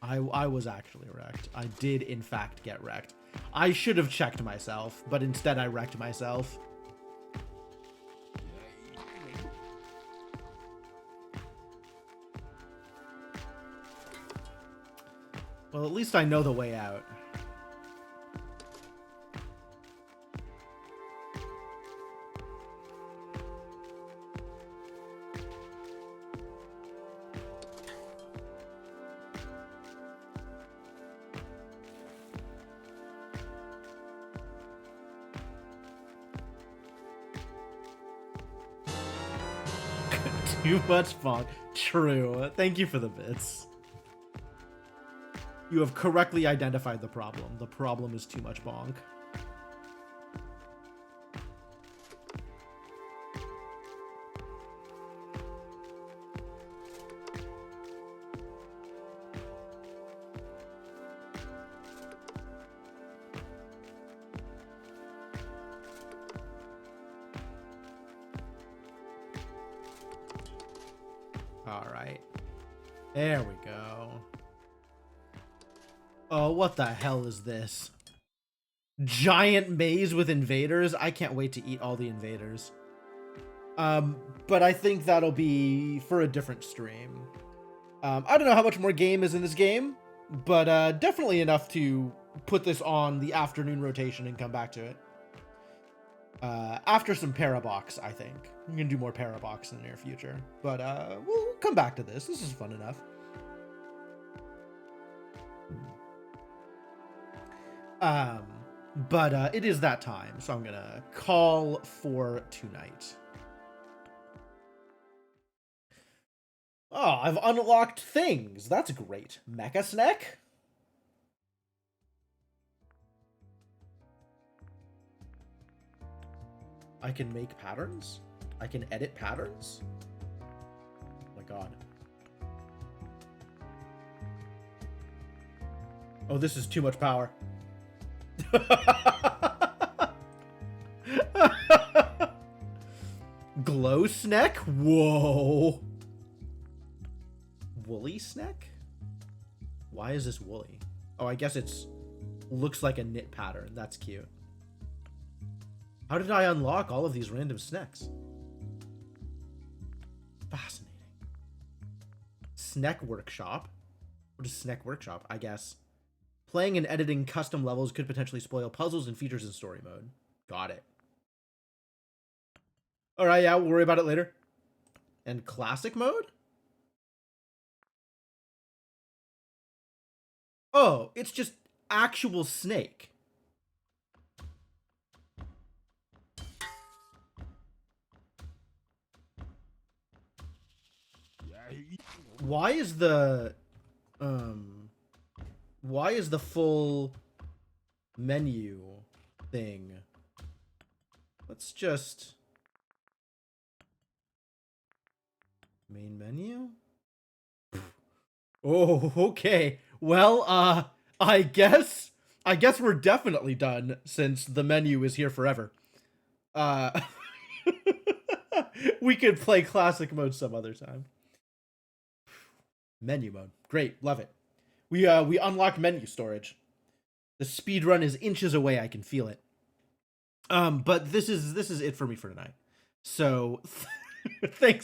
I was actually wrecked. I did, in fact, get wrecked. I should have checked myself, but instead I wrecked myself. Well, at least I know the way out. Too much bonk. True. Thank you for the bits. You have correctly identified the problem. The problem is too much bonk. All right. There we go. Oh, what the hell is this? Giant maze with invaders? I can't wait to eat all the invaders. But I think that'll be for a different stream. I don't know how much more game is in this game, but definitely enough to put this on the afternoon rotation and come back to it. After some Parabox, I think. I'm gonna do more Parabox in the near future. But we'll come back to this. This is fun enough. But it is that time, so I'm gonna call for tonight. Oh, I've unlocked things. That's great. Mecha Snek? I can make patterns? I can edit patterns? Oh my god. Oh, this is too much power. Glow Snek? Whoa. Woolly Snek? Why is this woolly? Oh, I guess it's looks like a knit pattern. That's cute. How did I unlock all of these random Sneks? Fascinating. Snek Workshop. What is Snek Workshop? I guess. Playing and editing custom levels could potentially spoil puzzles and features in story mode. Got it. Alright, yeah, we'll worry about it later. And classic mode? Oh, it's just actual Snake. Why is the full menu thing? Let's just main menu. Oh, okay. Well, I guess we're definitely done since the menu is here forever. We could play classic mode some other time. Menu mode. Great. Love it. We unlocked menu storage. The speed run is inches away. I can feel it. But this is it for me for tonight. So thanks